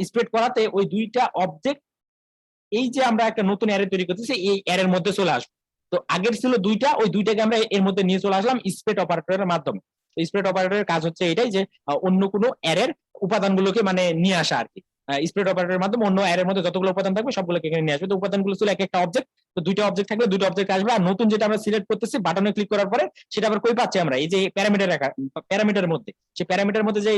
স্প্রেড করাতে ওই 2টা অবজেক্ট, এই যে আমরা একটা নতুন অ্যারে তৈরি করতেছি, এই অ্যারের মধ্যে চলে আসবে। তো আগের ছিল 2টা, ওই 2টাকে আমরা এর মধ্যে নিয়ে চলে আসলাম স্প্রেড অপারেটরের মাধ্যমে। স্প্রেড অপারেটরের কাজ হচ্ছে এটাই যে অন্য কোনো অ্যারের উপাদানগুলোকে মানে নিয়ে আসা আর কি। স্প্রেড অপারেটরের মাধ্যমে অন্য অ্যারের মধ্যে যতগুলো উপাদান থাকবে সবগুলোকে এখানে নিয়ে আসবে। তো উপাদানগুলো ছিল এক একটা অবজেক্ট। তো 2টা অবজেক্ট থাকলে 2টা অবজেক্ট আসবে। আর নতুন যেটা আমরা সিলেক্ট করতেছি, বাটনে ক্লিক করার পরে সেটা আবার কই পাচ্ছি আমরা? এই যে প্যারামিটারের মধ্যে, সেই প্যারামিটারের মধ্যে যে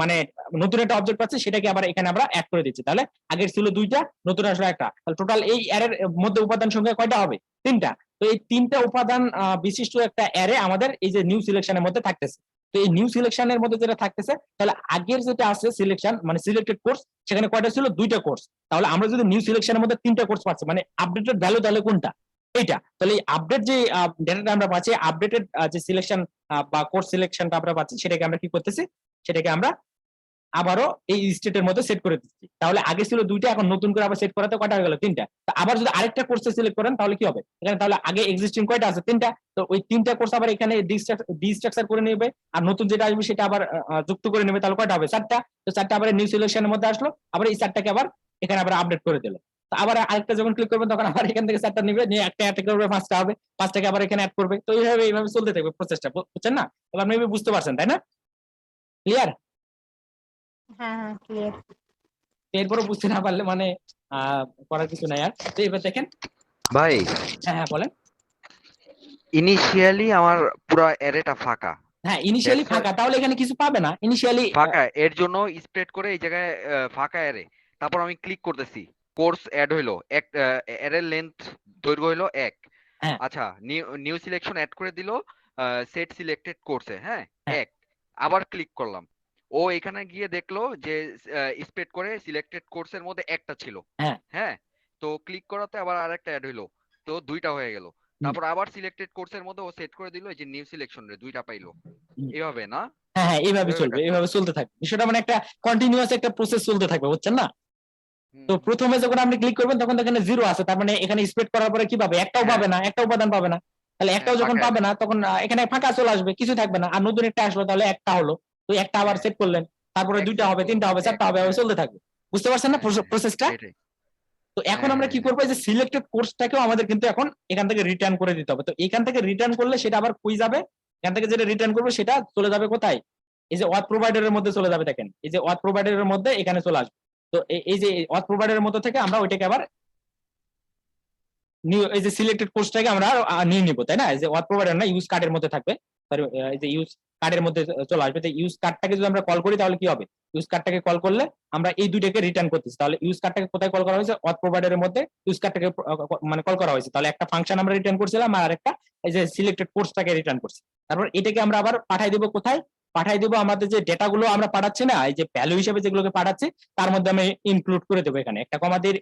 মানে নতুন একটা অবজেক্ট পাচ্ছি, সেটাকে আবার এখানে আমরা অ্যাড করে দিচ্ছি। তাহলে আগের ছিল 2টা, নতুন আসলো একটা, তাহলে টোটাল এই অ্যারের মধ্যে উপাদান সংখ্যা কয়টা হবে? 3টা। তো এই 3টা উপাদান বিশিষ্ট একটা অ্যারে আমাদের এই যে নিউ সিলেকশনের মধ্যে থাকতেছে। তো এই নিউ সিলেকশনের মধ্যে যেটা থাকতেছে, তাহলে আগের যেটা আছে সিলেকশন মানে সিলেক্টেড কোর্স, সেখানে কয়টা ছিল? 2টা কোর্স। তাহলে আমরা যদি নিউ সিলেকশনের মধ্যে 3টা কোর্স পাচ্ছি, মানে আপডেটেড ভ্যালু তাহলে কোনটা? এইটা। তাহলে এই আপডেট যে ডেটাটা আমরা পাচ্ছি, আপডেটেড যে সিলেকশন বা কোর্স সিলেকশনটা আমরা পাচ্ছি, সেটাকে আমরা কি করতেছি? সেটাকে আমরা আবারও এই স্টেটের মধ্যে সেট করে দিচ্ছি। তাহলে আগে ছিল 2টা, এখন নতুন করে আবার সেট করাতে কয়টা হয়ে গেল? 3টা। তো আবার যদি আরেকটা কোর্সে সিলেক্ট করেন তাহলে কি হবে? এখানে তাহলে আগে এক্সিস্টিং কয়টা আছে? 3টা। তো ওই 3টা কোর্স আবার এখানে ডিস্ট্রাকচার করে নেবে, আর নতুন যেটা আসবে সেটা আবার যুক্ত করে নেবে। তাহলে কয়টা হবে? 4টা। তো 4টা আবার নিউ সিলেকশনের মধ্যে আসলো, আবার এই 4টাকে আবার এখানে আবার আপডেট করে দিল। তো আবার আরেকটা যখন ক্লিক করবেন তখন আবার এখান থেকে 4টা নিবে, নিয়ে একটা অ্যাড করবে, 5টা হবে, 5টাকে আবার এখানে অ্যাড করবে। তো এইভাবে চলতে থাকবে প্রসেসটা, বুঝছেন না? এবার মেবি বুঝতে পারছেন, তাই না? ক্লিয়ার? হ্যাঁ ক্লিয়ার। এরপরে বুঝতে না পারলে মানে করার কিছু নাই আর। তো এবার দেখেন ভাই হ্যাঁ বলেন। ইনিশিয়ালি আমার পুরো অ্যারেটা ফাঁকা। হ্যাঁ ইনিশিয়ালি That's why- ফাঁকা, তাহলে এখানে কিছু পাবে না ইনিশিয়ালি। ফাঁকা, এর জন্য স্প্রেড করে এই জায়গায় ফাঁকা অ্যারে। তারপর আমি ক্লিক করতেছি, কোর্স অ্যাড হইলো, এক অ্যারের লেন্থ দৈর্ঘ্য হইলো 1। হ্যাঁ আচ্ছা, নিউ সিলেকশন অ্যাড করে দিল সেট সিলেক্টেড কোর্সে, হ্যাঁ হ্যাঁ 1। আবার ক্লিক করলাম, ও এখানে গিয়ে দেখলো যে স্প্রেড করে সিলেক্টেড কোর্সের মধ্যে একটা ছিল, হ্যাঁ হ্যাঁ। তো ক্লিক করাতে আবার আরেকটা অ্যাড হইলো, তো 2টা হয়ে গেল। তারপর আবার সিলেক্টেড কোর্সের মধ্যে ও সেট করে দিল এই যে নিউ সিলেকশন রে 2টা পাইলো। এভাবে না? হ্যাঁ হ্যাঁ এইভাবে এভাবে চলবে, কাজ এইভাবে করে। চলতে থাকবে। বিষয়টা মানে একটা কন্টিনিউয়াস একটা প্রসেস চলতে থাকবে, বুঝছেন না? তো হুম। প্রথমে যখন আপনি ক্লিক করবেন তখন এখানে 0 আছে, তার মানে এখানে স্প্রেড করার পরে কি পাবে? একটাও হ্যাঁ পাবে না, একটা উপাদান পাবে না। তাহলে হ্যাঁ, একটাও যখন ফাঁকা পাবে অ্যারে। না তখন এখানে ফাঁকা চলে আসবে, কিছু থাকবে না। আর নতুন একটা আসলো, তাহলে একটা হলো, তো একটা আবার হ্যাঁ, সেট করলেন, তারপরে 2টা অ্যাকসেপ্ট হবে, 3টা করলাম হবে, 4টা হবে, আবার হ্যাঁ। চলতে থাকবে। বুঝতে পারছেন না হ্যাঁ হ্যাঁ, প্রসেসটা? সেটাই। তো এখন হ্যাঁ আমরা হ্যাঁ কি হ্যাঁ। করবো? এই যে সিলেক্টেড কোর্সটাকেও আমাদের কিন্তু এখন এখান থেকে রিটার্ন করে দিতে হবে। তো এখান থেকে রিটার্ন করলে সেটা আবার কই যাবে? এখান থেকে যেটা রিটার্ন করবো সেটা চলে যাবে কোথায়? এই যে অথ প্রোভাইডারের মধ্যে চলে যাবে। দেখেন এই যে অথ প্রোভাইডারের মধ্যে এখানে চলে আসবে। তো এই যে অথ প্রোভাইডারের মধ্যে থেকে আমরা ওইটাকে আবার এই যে সিলেক্টেড কোর্সটাকে আমরা নিয়ে নিব, তাই না? এই যে অথ প্রোভাইডার না, ইউজ কার্ডের মধ্যে থাকবে। এই যে ইউজ কার্ডের মধ্যে চলে আসবে। তো ইউজ কার্ডটাকে যদি আমরা কল করি তাহলে কি হবে? ইউজ কার্ডটাকে কল করলে আমরা এই দুইটাকে রিটার্ন করতেছি। তাহলে ইউজ কার্ডটাকে কোথায় কল করা হয়েছে? অথ প্রোভাইডারের মধ্যে ইউজ কার্ডটাকে মানে কল করা হয়েছে। তাহলে একটা ফাংশন আমরা রিটার্ন করছিলাম, আর একটা এই যে সিলেক্টেড কোর্সটাকে রিটার্ন করছি। তারপর এটাকে আমরা আবার পাঠাই দিব কোথায়? পাঠাই দিব আমাদের যে ডেটাগুলো আমরা পাঠাচ্ছি না, এই যে ভ্যালু হিসেবে যেগুলোকে পাঠাচ্ছি তার মধ্যে আমি ইনক্লুড করে দেবো। এখানে একটা কমা দিয়ে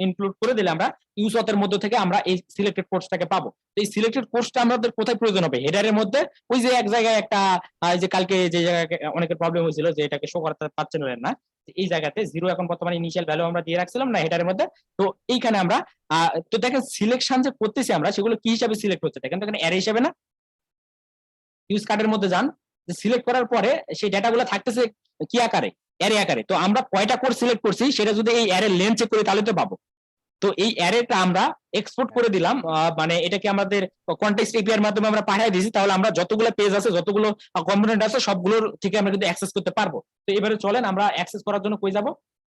ইনক্লুড করে দিলে আমরা ইউজ অথের মধ্যে থেকে আমরা এই সিলেক্টেড কোর্সটাকে পাবো। তো এই সিলেক্টেড কোর্সটা আমাদের কোথায় প্রয়োজন হবে? হেডারের মধ্যে। ওই যে এক জায়গায় একটা এই যে কালকে যে জায়গায় অনেকের প্রবলেম হয়েছিল যে এটাকে শো করতে পারছেন না, এই জায়গাতে জিরো এখন বর্তমানে ইনিশিয়াল ভ্যালু আমরা দিয়ে রাখছিলাম না হেডারের মধ্যে। তো এইখানে আমরা তো দেখেন সিলেকশন যে করতেছি আমরা সেগুলো কি হিসাবে সিলেক্ট হচ্ছে দেখেন তো এখানে অ্যারে হিসাবে না। ইউজ কার্ডের মধ্যে যান, সিলেক্ট করার পরে সেই ডেটাগুলো থাকতেছে কি আকারে, অ্যারে আকারে। তো আমরা কয়টা কোড সিলেক্ট করছি সেটা যদি এই অ্যারে লেন্থ চেক করি তাহলে তো পাবো। তো এই অ্যারেটা আমরা এক্সপোর্ট করে দিলাম, মানে এটাকে আমাদের কনটেক্সট এপিআই এর মাধ্যমে আমরা পাঠিয়ে দিয়েছি। তাহলে আমরা যতগুলো পেজ আছে, যতগুলো কম্পোনেন্ট আছে, সবগুলোর থেকে আমরা কিন্তু অ্যাক্সেস করতে পারবো। তো এবারে চলেন আমরা অ্যাক্সেস করার জন্য কই যাব।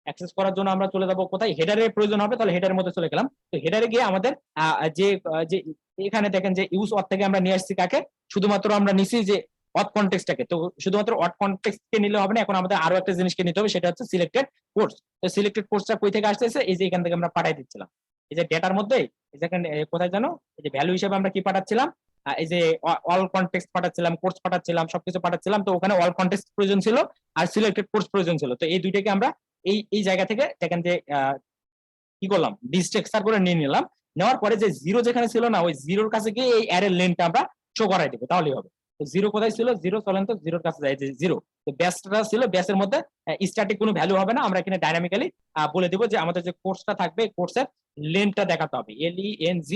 অ্যাক্সেস করার জন্য আমরা চলে যাব কোথায়, হেডারের প্রয়োজন হবে, তাহলে হেডারের মধ্যে চলে গেলাম। তো হেডারে গিয়ে আমাদের যে যে এখানে দেখেন যে ইউজ অথ থেকে আমরা নিয়ে আসছি কাকে, শুধুমাত্র আমরা নিছি যে অথ কনটেক্সটটাকে। তো শুধুমাত্র অথ কনটেক্সটকে নিলে হবে না, এখন আমাদের আরো একটা জিনিসকে নিতে হবে, সেটা হচ্ছে সিলেক্টেড কোর্স। তো সিলেক্টেড কোর্সটা কই থেকে আসতেছে, এই যে এখান থেকে আমরা পাঠিয়ে দিচ্ছিলাম এই যে ডেটার মধ্যে, এই যে কোথায় জানো, এই যে ভ্যালু হিসেবে আমরা কি পাঠাচ্ছিলাম, এই যে অল কনটেক্সট পাঠাচ্ছিলাম, কোর্স পাঠাচ্ছিলাম, সবকিছু পাঠাচ্ছিলাম। তো ওখানে অল কনটেক্সট প্রয়োজন ছিল আর সিলেক্টেড কোর্স প্রয়োজন ছিল। তো এই দুইটাকে আমরা এই জায়গা থেকে দেখেন যে কি করলাম, ডিস্ট্রাকচার করে নিয়ে নিলাম। নেওয়ার পরে যে জিরো যেখানে ছিল না, ওই জিরোর কাছে গিয়ে এই অ্যারের লেন্থটা আমরা শো করাই দেবো, তাহলেই হবে। তো জিরো কোথায় ছিল, জিরো চলেন তো জিরোর কাছে যাই, যে জিরো। তো ব্যাসটা ছিল, ব্যাসের মধ্যে স্ট্যাটিক কোনো ভ্যালু হবে না, আমরা এখানে ডাইনামিক্যালি বলে দিব যে আমাদের যে কোর্সটা থাকবে কোর্সের লেন্থটা দেখাতে হবে, LENG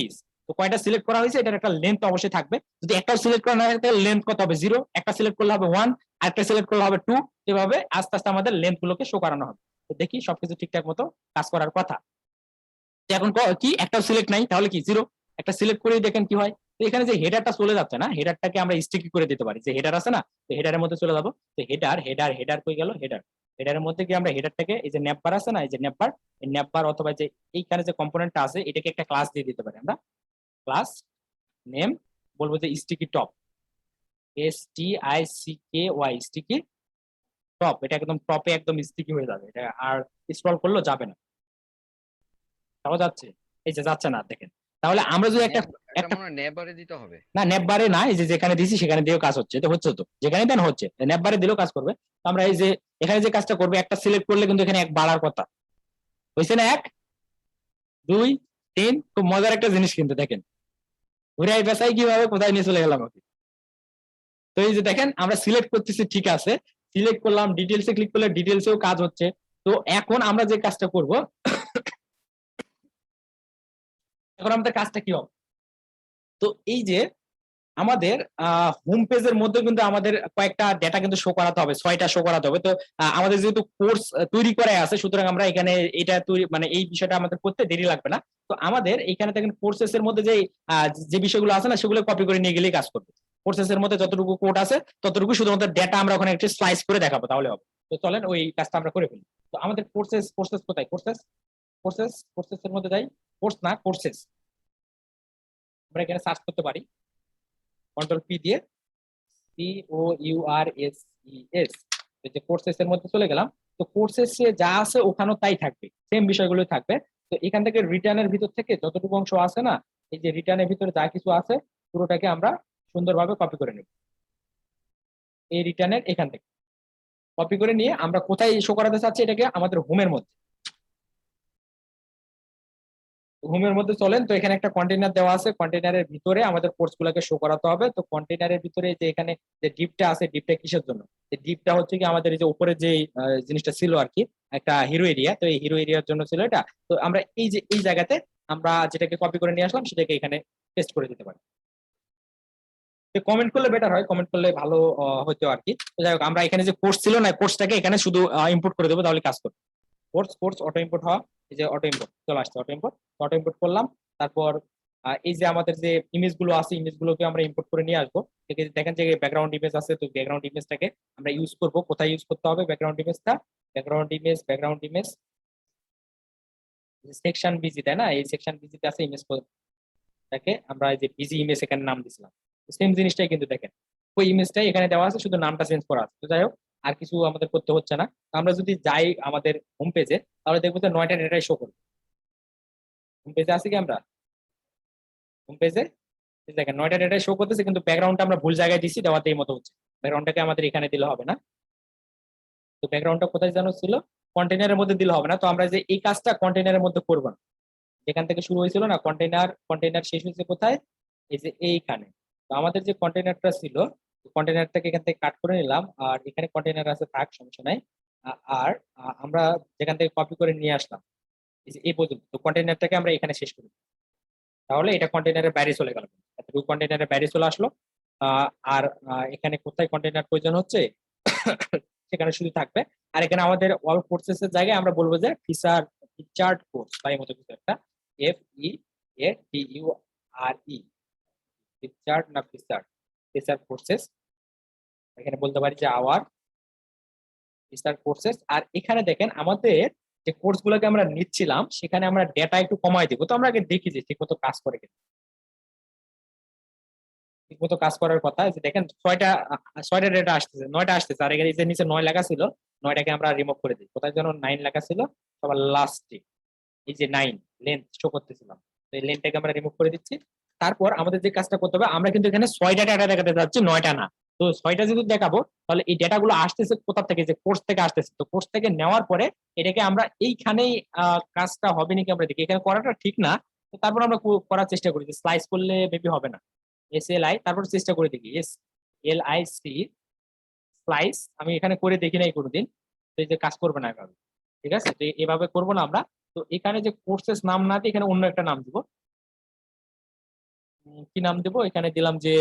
ইজ। তো কয়টা সিলেক্ট করা হয়েছে এটার একটা লেন্থ অবশ্যই থাকবে। যদি একটা সিলেক্ট করা না থাকে তাহলে লেন্থ কত হবে, জিরো। একটা সিলেক্ট করলে হবে 1, আরেকটা সিলেক্ট করলে হবে 2। এভাবে আস্তে আস্তে আমাদের লেন্থ গুলোকে শো করানো হবে। তো দেখি সবকিছু ঠিকঠাক মতো কাজ করার কথা। এখন কি একটাও সিলেক্ট নাই, তাহলে কি জিরো। একটা সিলেক্ট করে দেখেন কি হয়। তো এখানে যে হেডারটা চলে যাচ্ছে না, হেডারটাকে আমরা স্টিকি করে দিতে পারি। যে হেডার আছে না, তো হেডারের মধ্যে চলে যাবো। তো হেডার হেডার হেডার কই গেল, হেডার। হেডারের মধ্যে কি আমরা হেডারটাকে, এই যে ন্যাপবার আছে না, এই যে ন্যাপবার, এই ন্যাপবার অথবা যে এইখানে যে কম্পোনেন্টটা আছে এটাকে একটা ক্লাস দিয়ে দিতে পারি আমরা। ক্লাস নেম বলবো যে sticky top, STICKY, sticky top. এটা একদম টপে একদম স্টিকি হয়ে যাবে, এটা আর স্ক্রল করলেও যাবে না। তাও যাচ্ছে, এই যে যাচ্ছে না দেখেন। তাহলে আমরা যদি একটা এটা মনে হয় নেবারে দিতে হবে। না, নেপবারে না, এই যে যেখানে দিছি সেখানে দিয়েও কাজ হচ্ছে, তো হচ্ছে, তো যেখানে দেন হচ্ছে, নেপবারে দিলেও কাজ করবে। তো আমরা এই যে এখানে যে কাজটা করবে, একটা সিলেক্ট করলে কিন্তু এখানে এক বাড়ার কথা হয়েছে না, 1 2 3। খুব মজার একটা জিনিস কিন্তু দেখেন, ঘুরাই পেঁচাই কিভাবে কোথায় নিয়ে চলে গেলাম ওকে। তো এই যে দেখেন আমরা সিলেক্ট করতেছি, ঠিক আছে, সিলেক্ট করলাম, ডিটেলসে ক্লিক করলে ডিটেলসেও কাজ হচ্ছে। তো এখন আমরা যে কাজটা করব, এখন আমাদের কাজটা কি হবে। তো এই যে আমাদের হোম পেজের মধ্যে কিন্তু আমাদের কয়েকটা ডেটা কিন্তু শো করাতে হবে, 6টা শো করাতে হবে। তো আমাদের যেহেতু কোর্স তৈরি করা আছে, সুতরাং আমরা এখানে এটা তৈরি, মানে এই বিষয়টা আমাদের করতে দেরি লাগবে না। তো আমাদের এখানে দেখেন কোর্সেস এর মধ্যে যে বিষয়গুলো আছে না, সেগুলো কপি করে নিয়ে গেলেই কাজ করবে। কোর্সেস এর মধ্যে যতটুকু কোড আছে ততটুকু শুধুমাত্র ডেটা আমরা ওখানে একটা স্লাইস করে দেখাবো, তাহলে হবে। তো চলেন ওই কাজটা আমরা করে ফেলি। তো আমাদের কোর্সেস কোথায়, কোর্সেস এর মধ্যে যাই, কোর্স না কোর্সেস, আমরা এখানে সার্চ করতে পারি কন্ট্রোল পি দিয়ে, COURSES। যে কোর্সেস এর মধ্যে চলে গেলাম। তো কোর্সেস যা আছে ওখানেও তাই থাকবে, সেম বিষয়গুলো থাকবে। তো এখান থেকে রিটার্নের ভিতর থেকে যতটুকু অংশ আছে না, এই যে রিটার্নের ভিতরে যা কিছু আছে পুরোটাকে আমরা সুন্দরভাবে কপি করে নেব। এই রিটার্নের এখান থেকে কপি করে নিয়ে আমরা কোথায় শো করাতে চাচ্ছি, এটাকে আমাদের হোমের মধ্যে, হোমের মধ্যে চলেন। তো এখানে একটা কন্টেইনার দেওয়া আছে, কন্টেইনারের ভিতরে আমাদের কোর্স গুলাকে শো করাতে হবে। তো কন্টেইনারের ভিতরে যে এখানে যে ডিপটা আছে, ডিপটা কিসের জন্য, এই ডিপটা হচ্ছে কি আমাদের এই যে উপরে যে জিনিসটা ছিল আর কি, একটা হিরো এরিয়া। তো এই হিরো এরিয়ার জন্য ছিল এটা। তো আমরা এই যে এই জায়গাতে আমরা যেটাকে কপি করে নিয়ে আসলাম সেটাকে এখানে পেস্ট করে দিতে পারি। কমেন্ট করলে বেটার হয়, কমেন্ট করলে ভালো হতো আর কি। তো যাই হোক, আমরা এখানে যে কোর্স ছিল না, কোর্সটাকে এখানে শুধু ইম্পোর্ট করে দেবো, তাহলে কাজ করবে। কোর্স অটো ইম্পোর্ট হওয়া, এই যে অটো ইম্পোর্ট চলে আসছে, অটো ইম্পোর্ট করলাম। তারপর এই যে আমাদের যে ইমেজ গুলো আছে, ইমেজ গুলোকে আমরা ইম্পোর্ট করে নিয়ে আসবো। দেখেন যে ব্যাকগ্রাউন্ড ইমেজ আছে, তো ব্যাকগ্রাউন্ড ইমেজটাকে আমরা ইউজ করব। কোথায় ইউজ করতে হবে ব্যাকগ্রাউন্ড ইমেজটা, ব্যাকগ্রাউন্ড ইমেজ সেকশন বিজি, তাই না, এই সেকশন বিজিতে আছে ইমেজটাকে আমরা এই যে বিজি ইমেজ এখানে নাম দিছিলাম। সেম জিনিসটাই কিন্তু দেখেন ওই ইমেজটাই এখানে দেওয়া আছে, শুধু নামটা চেঞ্জ করা আছে। তো যাই হোক, আর কিছু আমাদের করতে হচ্ছে না। আমরা যদি যাই আমাদের হোম পেজে, তাহলে দেখবো যে 9টা ডেটাই শো করবে। হোম পেজে আছে কি, আমরা হোম পেজে দেখেন 9টা ডেটাই শো করতেছে, কিন্তু ব্যাকগ্রাউন্ডটা আমরা ভুল জায়গায় দিচ্ছি, দেওয়াতে এই মতো হচ্ছে। ব্যাকগ্রাউন্ডটাকে আমাদের এখানে দিলে হবে না। তো ব্যাকগ্রাউন্ডটা কোথায় জানো ছিল, কন্টেইনারের মধ্যে দিলে হবে না। তো আমরা যে এই কাজটা কন্টেইনারের মধ্যে করবো না, যেখান থেকে শুরু হয়েছিল না, কন্টেইনার শেষ হয়েছে কোথায়, এই যে এইখানে। তো আমাদের যে কন্টেইনারটা ছিল, কন্টেইনারটাকে এখান থেকে কাট করে নিলাম, আর এখানে কন্টেইনার আছে, থাক, সমস্যা নাই। আর আমরা যেখান থেকে কপি করে নিয়ে আসলাম এই যে এই পর্যন্ত, তো কন্টেইনারটাকে আমরা এখানে শেষ করি। তাহলে এটা কন্টেইনারের বাইরে চলে গেল, এতটুকু কন্টেইনারের বাইরে চলে আসলো। আর এখানে কোথায় কন্টেইনার প্রয়োজন হচ্ছে সেখানে শুধু থাকবে। আর এখানে আমাদের অল কোর্সেস এর জায়গায় আমরা বলবো যে ফিচার্ড কোর্স বা এই মতো কিছু একটা, FEATURE, ফিচার্ড না ফিচার্ড কোর্সেস। এখানে বলতে পারি যে আওয়ার ফিচার্ড কোর্সেস। আর এখানে দেখেন আমাদের যে কোর্স গুলোকে আমরা নিচ্ছিলাম সেখানে আমরা ডেটা একটু কমাই দিব। তো আমরা আগে দেখি যে ঠিকমতো কাজ করে কিনা। ঠিকমতো কাজ করার কথা, যে দেখেন ছয়টা ডেটা আসতেছে, 9টা আসতেছে। আর এখানে এই যে নিচে 9 লেখা ছিল, 9টাকে আমরা রিমুভ করে দিই। কোথায় যেন 9 লেখা ছিল, সবার লাস্টে এই যে 9 লেন্থ শো করতেছিলাম, তো এই লেন্থটাকে আমরা রিমুভ করে দিচ্ছি। তারপর আমাদের যে কাজটা করতে হবে, আমরা কিন্তু এখানে 6টা ডেটা দেখাতে যাচ্ছি, 9টা না। তো 6টা যদি দেখাবো তাহলে এই ডেটাগুলো আসতেছে কোথা থেকে, যে কোর্স থেকে আসতেছে। তো কোর্স থেকে নেওয়ার পরে এটাকে আমরা এইখানেই কাজটা হবে নাকি আমরা দেখি। এখানে করাটা ঠিক না, তো তারপর আমরা করার চেষ্টা করি, যে স্লাইস করলে মেবি হবে না। SLI, তারপর চেষ্টা করে দেখি SLIC স্লাইস। আমি এখানে করে দেখি নাই কোনোদিন, তো এই যে কাজ করবে না এভাবে। ঠিক আছে, তো এভাবে করবো না আমরা। তো এখানে যে কোর্সেস নাম না দিয়ে এখানে অন্য একটা নাম দিব। কি নাম দেবো, এখানে দিলাম যে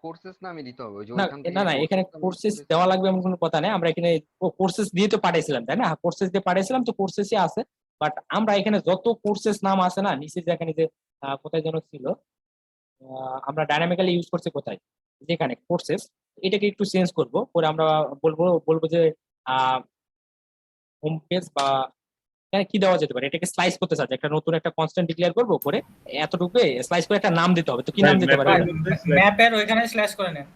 কোর্সেস নামই দিতে হবে, ওই যে না ওইখান থেকে না না, এখানে কোর্সেস দেওয়া লাগবে এমন কোনো কথা নেই। আমরা এখানে কোর্সেস দিয়ে তো পাঠাইছিলাম, তাই না? কোর্সেস দিয়ে পাঠাইছিলাম, তো কোর্সেসই আছে। বাট আমরা এখানে যত কোর্সেস নাম আছে না নিচে, যেখানে যে কোথায় যেন ছিল, আমরা ডাইনামিক্যালি ইউজ করছি কোথায়, যেখানে কোর্সেস, এটাকে একটু চেঞ্জ করব করে আমরা বলবো যে হোম পেজ বা এখানে কি দেওয়া যেতে পারে, এটাকে স্লাইস করতে চাচ্ছি, একটা নতুন একটা কনস্ট্যান্ট ডিক্লেয়ার করবো করে এতটুকু স্লাইস করে একটা নাম দিতে হবে। তো কি নাম দিতে পারে? ম্যাপের ওইখানে স্ল্যাশ করে নেন।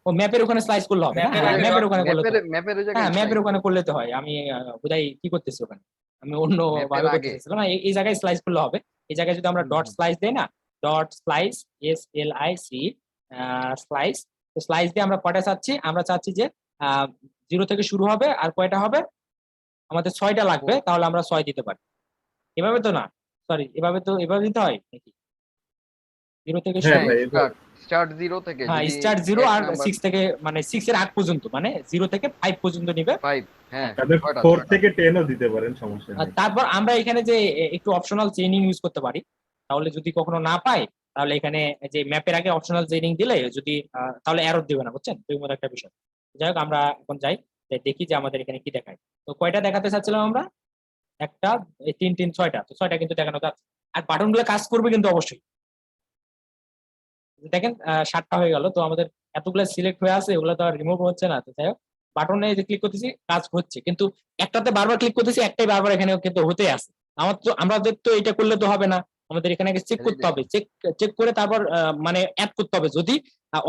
ও ম্যাপের ওখানে স্লাইস করলে হবে না? ম্যাপের ম্যাপের ওখানে করলে তো, ম্যাপের ওই হ্যাঁ জায়গায় ম্যাপের ওখানে করলে তো হয়। আমি বোধহয় কি করতেছি ওখানে, আমি অন্য ভাবে ম্যাপের আগে করতেছিলাম না। এই জায়গায় স্লাইস করলে হবে। এই জায়গায় যদি আমরা ডট স্লাইস দেই না, ডট স্লাইস SLIC স্লাইস, তো স্লাইস দিয়ে আমরা কয়টা চাচ্ছি, আমরা চাচ্ছি যে 0 থেকে শুরু হবে, আর কয়টা হবে আমাদের 6টা লাগবে, তাহলে আমরা 6 দিতে পারি। এভাবে তো না, সরি, এভাবে দিতে হয় নাকি? 0 থেকে হ্যাঁ শুরু, ভাই, স্টার্ট 0 থেকে, হ্যাঁ যদি স্টার্ট 0 এক আর নাম্বার 6 থেকে, মানে 6 এর আগ পর্যন্ত, মানে 0 থেকে 5 পর্যন্ত নিবে। 5, হ্যাঁ তাদের 6টা 4 থেকে 10ও দিতে পারেন, সমস্যা আর নেই। তারপর আমরা এখানে যে একটু অপশনাল চেইনিং ইউজ করতে পারি, তাহলে যদি কখনো না পাই তাহলে এখানে যে ম্যাপের আগে অপশনাল চেইনিং দিলে যদি তাহলে এরর দিবে না, বুঝছেন? তো এই মতো একটা বিষয়। যাই হোক, আমরা এখন যাই, দেখি যে আমাদের এখানে কি দেখায়। তো কয়টা দেখাতে চাচ্ছিলাম আমরা, একটা, 3 6টা, তো 6টা কিন্তু দেখানো যাচ্ছে। আর বাটন গুলো কাজ করবে কিন্তু অবশ্যই। দেখেন 7টা হয়ে গেল, তো আমাদের এতগুলো সিলেক্ট হয়ে আছে, ওগুলো তো আর রিমুভ হচ্ছে না। তো যাই হোক, বাটনে যে ক্লিক করতেছি কাজ হচ্ছে, কিন্তু একটাতে বারবার ক্লিক করতেছি, একটাই বারবার এখানে কিন্তু হতেই আছে। আমাদের তো এটা করলে তো হবে না, আমাদের এখানে চেক করতে হবে। চেক করে তারপর মানে অ্যাড করতে হবে। যদি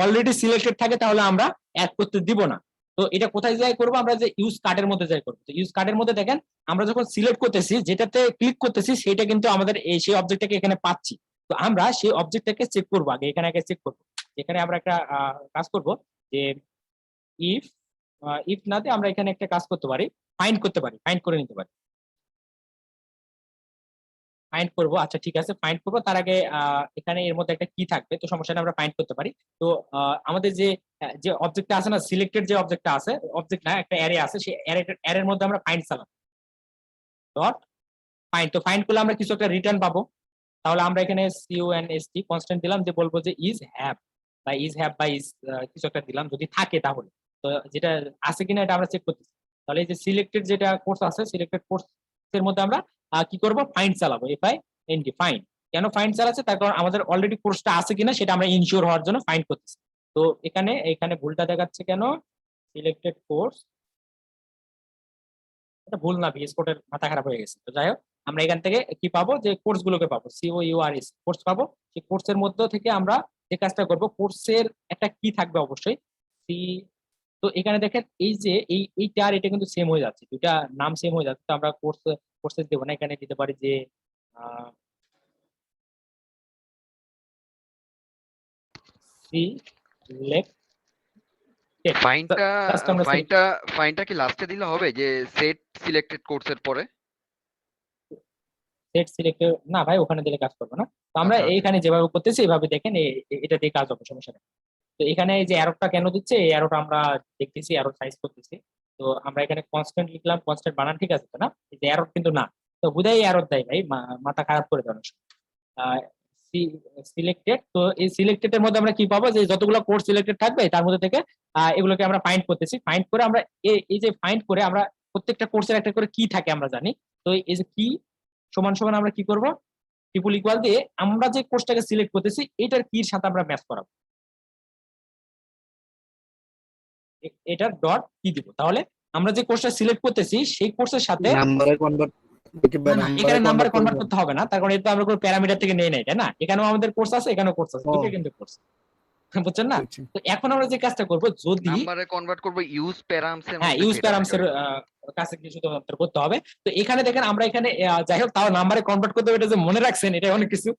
অলরেডি সিলেক্টেড থাকে তাহলে আমরা অ্যাড করতে দিব না। তো এটা কোথায় যাই করবো, আমরা যে ইউজ কার্ডের মধ্যে যাই করবো। তো ইউজ কার্ডের মধ্যে দেখেন আমরা যখন সিলেক্ট করতেছি, যেটাতে ক্লিক করতেছি সেটা কিন্তু আমাদের সেই অবজেক্টটাকে এখানে পাচ্ছি। তো আমরা সেই অবজেক্টটাকে চেক করবো আগে, এখানে আগে চেক করবো। এখানে আমরা একটা কাজ করব, যে ইফ ইফ না দিয়ে আমরা এখানে একটা কাজ করতে পারি, ফাইন্ড করতে পারি, ফাইন্ড করে নিতে পারি। ফাইন্ড করবো, আচ্ছা ঠিক আছে, ফাইন্ড করবো। তার আগে এখানে এর মধ্যে একটা কি থাকবে, তো সমস্যা নেই, আমরা ফাইন্ড করতে পারি। তো আমাদের যে যে অবজেক্টটা আছে না, সিলেক্টেড যে অবজেক্টটা আছে, অবজেক্ট না একটা অ্যারে আছে, সেই অ্যারের মধ্যে আমরা ফাইন্ড চালাম, ডট ফাইন্ড। তো ফাইন্ড করলে আমরা কিছু একটা রিটার্ন পাবো। তাহলে আমরা এখানে CONST কনস্ট্যান্ট দিলাম, যে বলবো যে ইজ হ্যাভ বা ইজ কিছু একটা দিলাম, যদি থাকে তাহলে। তো যেটা আছে কিনা এটা আমরা চেক করতেছি। তাহলে এই যে সিলেক্টেড যেটা কোর্স আছে, সিলেক্টেড কোর্স এর মধ্যে আমরা কি করব, ফাইন্ড চালাবো, FIND ফাইন্ড। কেন ফাইন্ড চালাচ্ছে, তার কারণ আমাদের অলরেডি কোর্সটা আছে কিনা সেটা আমরা ইনশিওর হওয়ার জন্য ফাইন্ড করতেছি। তো এখানে ভুলটা দেখাচ্ছে কেন, সিলেক্টেড কোর্স, এটা ভুল না, VS কোডের মাথা খারাপ হয়ে গেছে। তো যাই হোক, আমরা এখান থেকে কি পাবো, যে কোর্স গুলোকে পাবো, COURS কোর্স পাবো। সেই কোর্সের মধ্যে থেকে আমরা যে কাজটা করবো, কোর্সের একটা কি থাকবে অবশ্যই সি। তো এখানে দেখেন এই যে এইটা আর এটা কিন্তু সেম হয়ে যাচ্ছে, দুইটা নাম সেম হয়ে যাচ্ছে। তো আমরা কোর্সেস দেবো না, এখানে দিতে পারি যে সিলেক্ট ফাইনটা জাস্ট আমরা ফাইনটা ফাইনটা কি লাস্টে দিলে হবে, যে সেট সিলেক্টেড কোর্সের পরে? সেট সিলেক্টেড না ভাই, ওখানে দিলে কাজ করবে না। তো আমরা আচ্ছা, আচ্ছা। এইখানে যেভাবে করতেছি এইভাবে দেখেন, এটা দিয়ে কাজ হবে, সমস্যা নেই। তো এখানে এই যে অ্যারোটা কেন দিচ্ছে, এই অ্যারোটা আমরা দেখতেছি, অ্যারো সাইজ করতেছি। তো আমরা এখানে কনস্ট্যান্ট লিখলাম, কনস্ট্যান্ট বানান ঠিক আছে তো না, এই যে অ্যারো কিন্তু না, তো বোধহয় অ্যারো দেয় ভাই, মাথা খারাপ করে দেয় অনেক সময়। সিলেক্টেড, তো এই সিলেক্টেড এর মধ্যে আমরা কি পাবো, যে যতগুলো কোর্স সিলেক্টেড থাকবে তার মধ্যে থেকে এগুলোকে আমরা ফাইন্ড করতেছি। ফাইন্ড করে আমরা এই যে ফাইন্ড করে আমরা প্রত্যেকটা কোর্সের একটা করে কি থাকে আমরা জানি। তো এই যে কি সমান সমান আমরা কি করব, ট্রিপল ইকুয়াল দিয়ে আমরা যে কোর্সটাকে সিলেক্ট করতেছি এটার কির সাথে আমরা ম্যাচ করাবো, এটার ডট কি দিব। তাহলে আমরা যে কোর্সটা সিলেক্ট করতেছি সেই কোর্সের সাথে নাম্বারে কনভার্ট এখানে নাম্বার কনভার্ট করতে হবে না, তার কারণ এটা আমরা কোনো প্যারামিটার থেকে নেই নাই, তাই না? এখানেও আমাদের কোর্স আছে, এখানেও কোর্স আছে, দুটো কিন্তু কোর্স, বুঝছেন না? তো এখন আমরা যে কাজটা করব, যদি নাম্বারে কনভার্ট করব ইউজ প্যারামস এর হ্যাঁ মধ্যে ইউজ সেটা প্যারামস এর কাছে কিছু শুধুমাত্র করতে হবে। তো এখানে দেখেন আমরা এখানে যাই হোক তাও নাম্বারে কনভার্ট করতে হবে, এটা যে মনে রাখছেন এটা অনেক কিছু।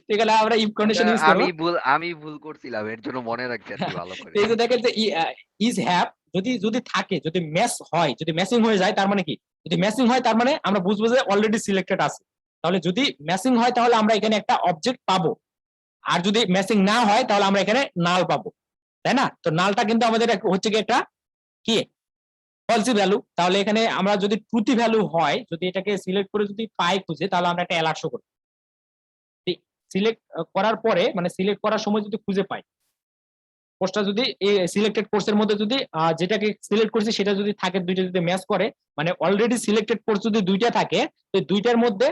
তো এখানে আমরা ইফ কন্ডিশন ইউজ করব। আমি ভুল করছিলাম, এর জন্য মনে রাখছি আর কি ভালো করে। এই যে দেখেন যে ইজ হ্যাভ যদি থাকে, যদি ম্যাচ হয়, যদি ম্যাচিং হয়ে যায়, তার মানে কি, যদি ম্যাচিং হয় তার মানে আমরা বুঝবো যে অলরেডি সিলেক্টেড আছে। তাহলে যদি ম্যাচিং হয় তাহলে আমরা এখানে একটা অবজেক্ট পাবো, আর যদি ম্যাচিং না হয় তাহলে আমরা এখানে নাল পাবো, তাই না? তো নালটা কিন্তু আমাদের হচ্ছে কি একটা কি ফলসি ভ্যালু। তাহলে এখানে আমরা যদি ট্রুথি ভ্যালু হয়, যদি এটাকে সিলেক্ট করে যদি পাই খুঁজে, তাহলে আমরা একটা অ্যালার্ট শো করি। সিলেক্ট করার পরে মানে সিলেক্ট করার সময় যদি খুঁজে পাই কোর্সটা, যদি এই সিলেক্টেড কোর্সের মধ্যে যদি যেটাকে সিলেক্ট করছি সেটা যদি থাকে, দুইটা যদি ম্যাচ করে, মানে অলরেডি সিলেক্টেড কোর্স যদি দুইটা থাকে, তো দুইটার মধ্যে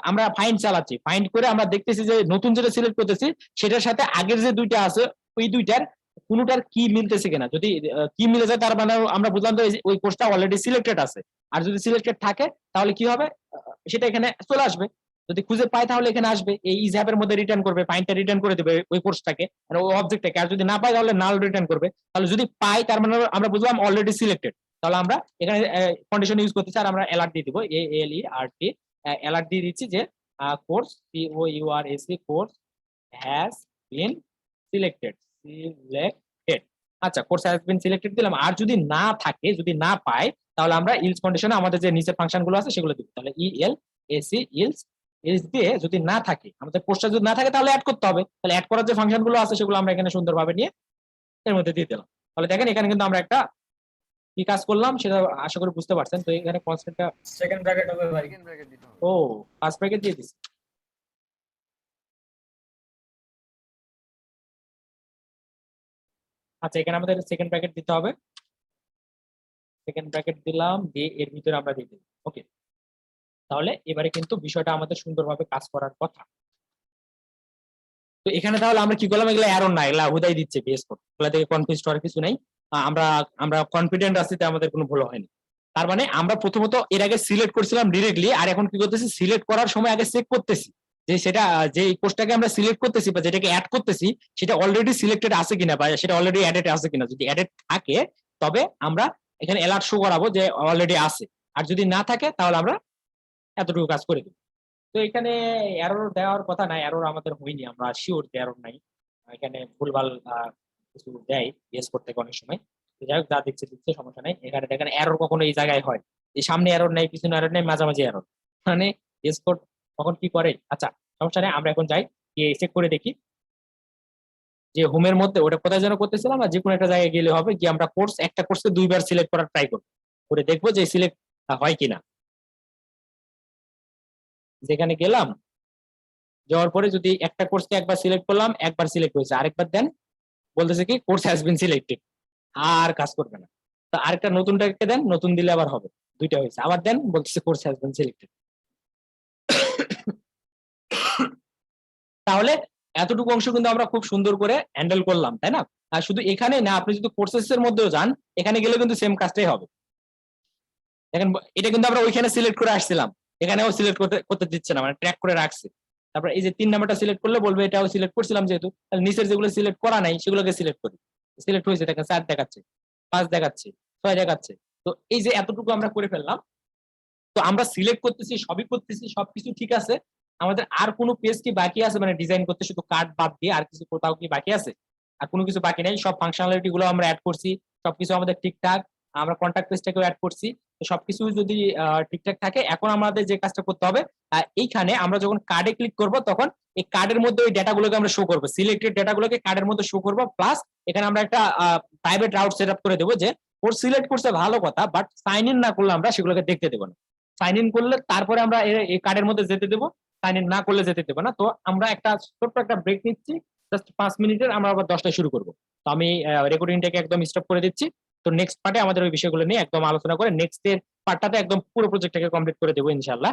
আমরা ফাইন্ড চালাচ্ছি, ফাইন্ড করে আমরা দেখতেছি যে নতুন যেটা সিলেক্ট করতেছি সেটার সাথে আগের যে দুইটা আছে ওই দুইটার কোনোটার কি মিলতেছে কিনা। যদি কি মিলে যায় তার মানে আমরা বুঝলাম যে ওই কোর্সটা অলরেডি সিলেক্টেড আছে। আর যদি সিলেক্টেড থাকে তাহলে কি হবে, সেটা এখানে চলে আসবে। যদি খুঁজে পায় তাহলে এখানে আসবে, এই ইজ হ্যাপের মধ্যে রিটার্ন করবে, ফাইন্ডটা রিটার্ন করে দেবে ওই কোর্সটাকে, আর ওই অবজেক্টটাকে। আর যদি না পায় তাহলে নাল রিটার্ন করবে। তাহলে যদি পাই তার মানে আমরা বুঝলাম অলরেডি সিলেক্টেড। তাহলে আমরা এখানে কন্ডিশন ইউজ করতেছি, আর আমরা অ্যালার্ট দিয়ে দিব, ALERT অ্যালার্ট দিয়ে দিচ্ছি যে course COURS course has been selected. আচ্ছা, কোর্স হ্যাজ বিন সিলেক্টেড দিলাম। আর যদি না থাকে, যদি না পাই, তাহলে আমরা ইলস কন্ডিশনে আমাদের যে নিচের ফাংশন গুলো আছে সেগুলো দিব। তাহলে ELSE ইলস দিয়ে যদি না থাকে, আমাদের কোর্সটা যদি না থাকে তাহলে অ্যাড করতে হবে। তাহলে অ্যাড করার যে ফাংশন গুলো আছে সেগুলো আমরা এখানে সুন্দরভাবে নিয়ে এর মধ্যে দিয়ে দিলাম। তাহলে দেখেন এখানে কিন্তু আমরা একটা কি কাজ করলাম সেটা আশা করি বুঝতে পারছেন। তো এখানে কনস্ট্যান্টটা সেকেন্ড ব্র্যাকেট হবে ভাই। সেকেন্ড ব্র্যাকেট দিতে হবে। ও ফার্স্ট ব্র্যাকেট দিয়ে দিছি। আচ্ছা, এখানে আমাদের সেকেন্ড ব্র্যাকেট দিতে হবে। সেকেন্ড ব্র্যাকেট দিলাম, দিয়ে এর ভিতরে আমরা দিয়ে দিলাম। ওকে, তাহলে এবারে কিন্তু বিষয়টা আমাদের সুন্দরভাবে কাজ করার কথা। তো এখানে তাহলে আমরা কি করলাম, এগুলো এরর না, এগুলা হুদাই দিচ্ছে বেস কোড, এগুলা থেকে কনফিউজ হওয়ার কিছু নাই। আমরা আমরা কনফিডেন্ট আছি যে আমাদের কোনো ভুল হয়নি। তার মানে আমরা প্রথমত এর আগে সিলেক্ট করছিলাম ডিরেক্টলি, আর এখন কি করতেছি, সিলেক্ট করার সময় আগে চেক করতেছি যে সেটা যে কোর্সটাকে আমরা সিলেক্ট করতেছি বা যেটাকে অ্যাড করতেছি সেটা অলরেডি সিলেক্টেড আছে কিনা, বা সেটা অলরেডি অ্যাডেড আছে কিনা। যদি অ্যাডেড থাকে তবে আমরা এখানে অ্যালার্ট শো করাবো যে অলরেডি আছে, আর যদি না থাকে তাহলে আমরা এতটুকু কাজ করে দেবো। তো এখানে এরর দেওয়ার কথা নাই, এরর আমাদের হয়নি, আমরা শিওর যে এরর নাই। এখানে ভুলভাল কিছু দেয় বেস করতে অনেক সময়। তো যাই হোক, যা দিচ্ছে সমস্যা নাই। এখানে দেখেন এরর কখনো এই জায়গায় হয়, এই সামনে এরর নেই, পিছনে এরর নেই, মাঝামাঝি এরর, মানে বেস কোড কখন কি করে। আচ্ছা, সমস্যা নেই, আমরা এখন যাই গিয়ে চেক করে দেখি যে হোমের মধ্যে ওটা কোথায় যেন করতেছিলাম, আর যে কোনো একটা জায়গায় গেলে হবে, গিয়ে আমরা কোর্স একটা কোর্সকে দুইবার সিলেক্ট করার ট্রাই করবো, করে দেখবো যে সিলেক্ট হয় কিনা। যেখানে গেলাম, যাওয়ার পরে যদি একটা কোর্সকে একবার সিলেক্ট করলাম, একবার সিলেক্ট হয়েছে, আরেকবার দেন বলতেছে কি কোর্স হ্যাজ বিন সিলেক্টেড, আর কাজ করবে না। তো আরেকটা নতুনটাকে দেন, নতুন দিলে আবার হবে, দুইটা হয়েছে, আবার দেন বলতেছে কোর্স হ্যাজ বিন সিলেক্টেড। তাহলে এতটুকু অংশ কিন্তু আমরা খুব সুন্দর করে হ্যান্ডেল করলাম, তাই না? আর শুধু এখানে না, আপনি যদি কোর্সেস এর মধ্যেও যান, এখানে গেলে কিন্তু সেম কাজটাই হবে। দেখেন এটা কিন্তু আমরা ওইখানে সিলেক্ট করে আসছিলাম, এখানেও সিলেক্ট করতে দিচ্ছে না, মানে ট্র্যাক করে রাখছে। তারপর এই যে 3 নাম্বারটা সিলেক্ট করলে বলবে এটাও সিলেক্ট করছিলাম যেহেতু, তাহলে নিচের যেগুলো সিলেক্ট করা নাই সেগুলোকে সিলেক্ট করি। সিলেক্ট হয়েছে, দেখেন 4 দেখাচ্ছে, 5 দেখাচ্ছে, 6 দেখাচ্ছে। তো এই যে এতটুকু আমরা করে ফেললাম। তো আমরা সিলেক্ট করতেছি, সবই করতেছি, সবকিছু ঠিক আছে। আমাদের আর কোনো পেজ কি বাকি আছে, মানে ডিজাইন করতে শুধু কার্ড বাদ দিয়ে আর কিছু কোথাও কি বাকি আছে? আর কোনো কিছু বাকি নাই, সব ফাংশনালিটি গুলো আমরা অ্যাড করছি, সবকিছু আমাদের ঠিকঠাক। আমরা কন্ট্যাক্ট পেজটাকেও অ্যাড করছি, তো সবকিছু যদি ঠিকঠাক থাকে, এখন আমাদের যে কাজটা করতে হবে, এইখানে আমরা যখন কার্ডে ক্লিক করব তখন এই কার্ডের মধ্যে ওই ডেটাগুলোকে আমরা শো করবো, সিলেক্টেড ডেটাগুলোকে কার্ডের মধ্যে শো করবো, প্লাস এখানে আমরা একটা প্রাইভেট রাউট সেট আপ করে দেবো যে ওর সিলেক্ট করছে ভালো কথা, বাট সাইন ইন না করলে আমরা সেগুলোকে দেখতে দেবো না। সাইন ইন করলে তারপরে আমরা এই কার্ডের মধ্যে যেতে দেবো, সাইন ইন না করলে যেতে দেবো না। তো আমরা একটা ছোট্ট একটা ব্রেক নিচ্ছি, জাস্ট 5 মিনিটের, আমরা আবার 10টায় শুরু করবো। তো আমি রেকর্ডিংটাকে একদম স্টপ করে দিচ্ছি। তো নেক্সট পার্টে আমাদের ওই বিষয়গুলো নিয়ে একদম আলোচনা করে নেক্সট এর পার্টটাতে একদম পুরো প্রজেক্টটাকে কমপ্লিট করে দেবো ইনশাআল্লাহ।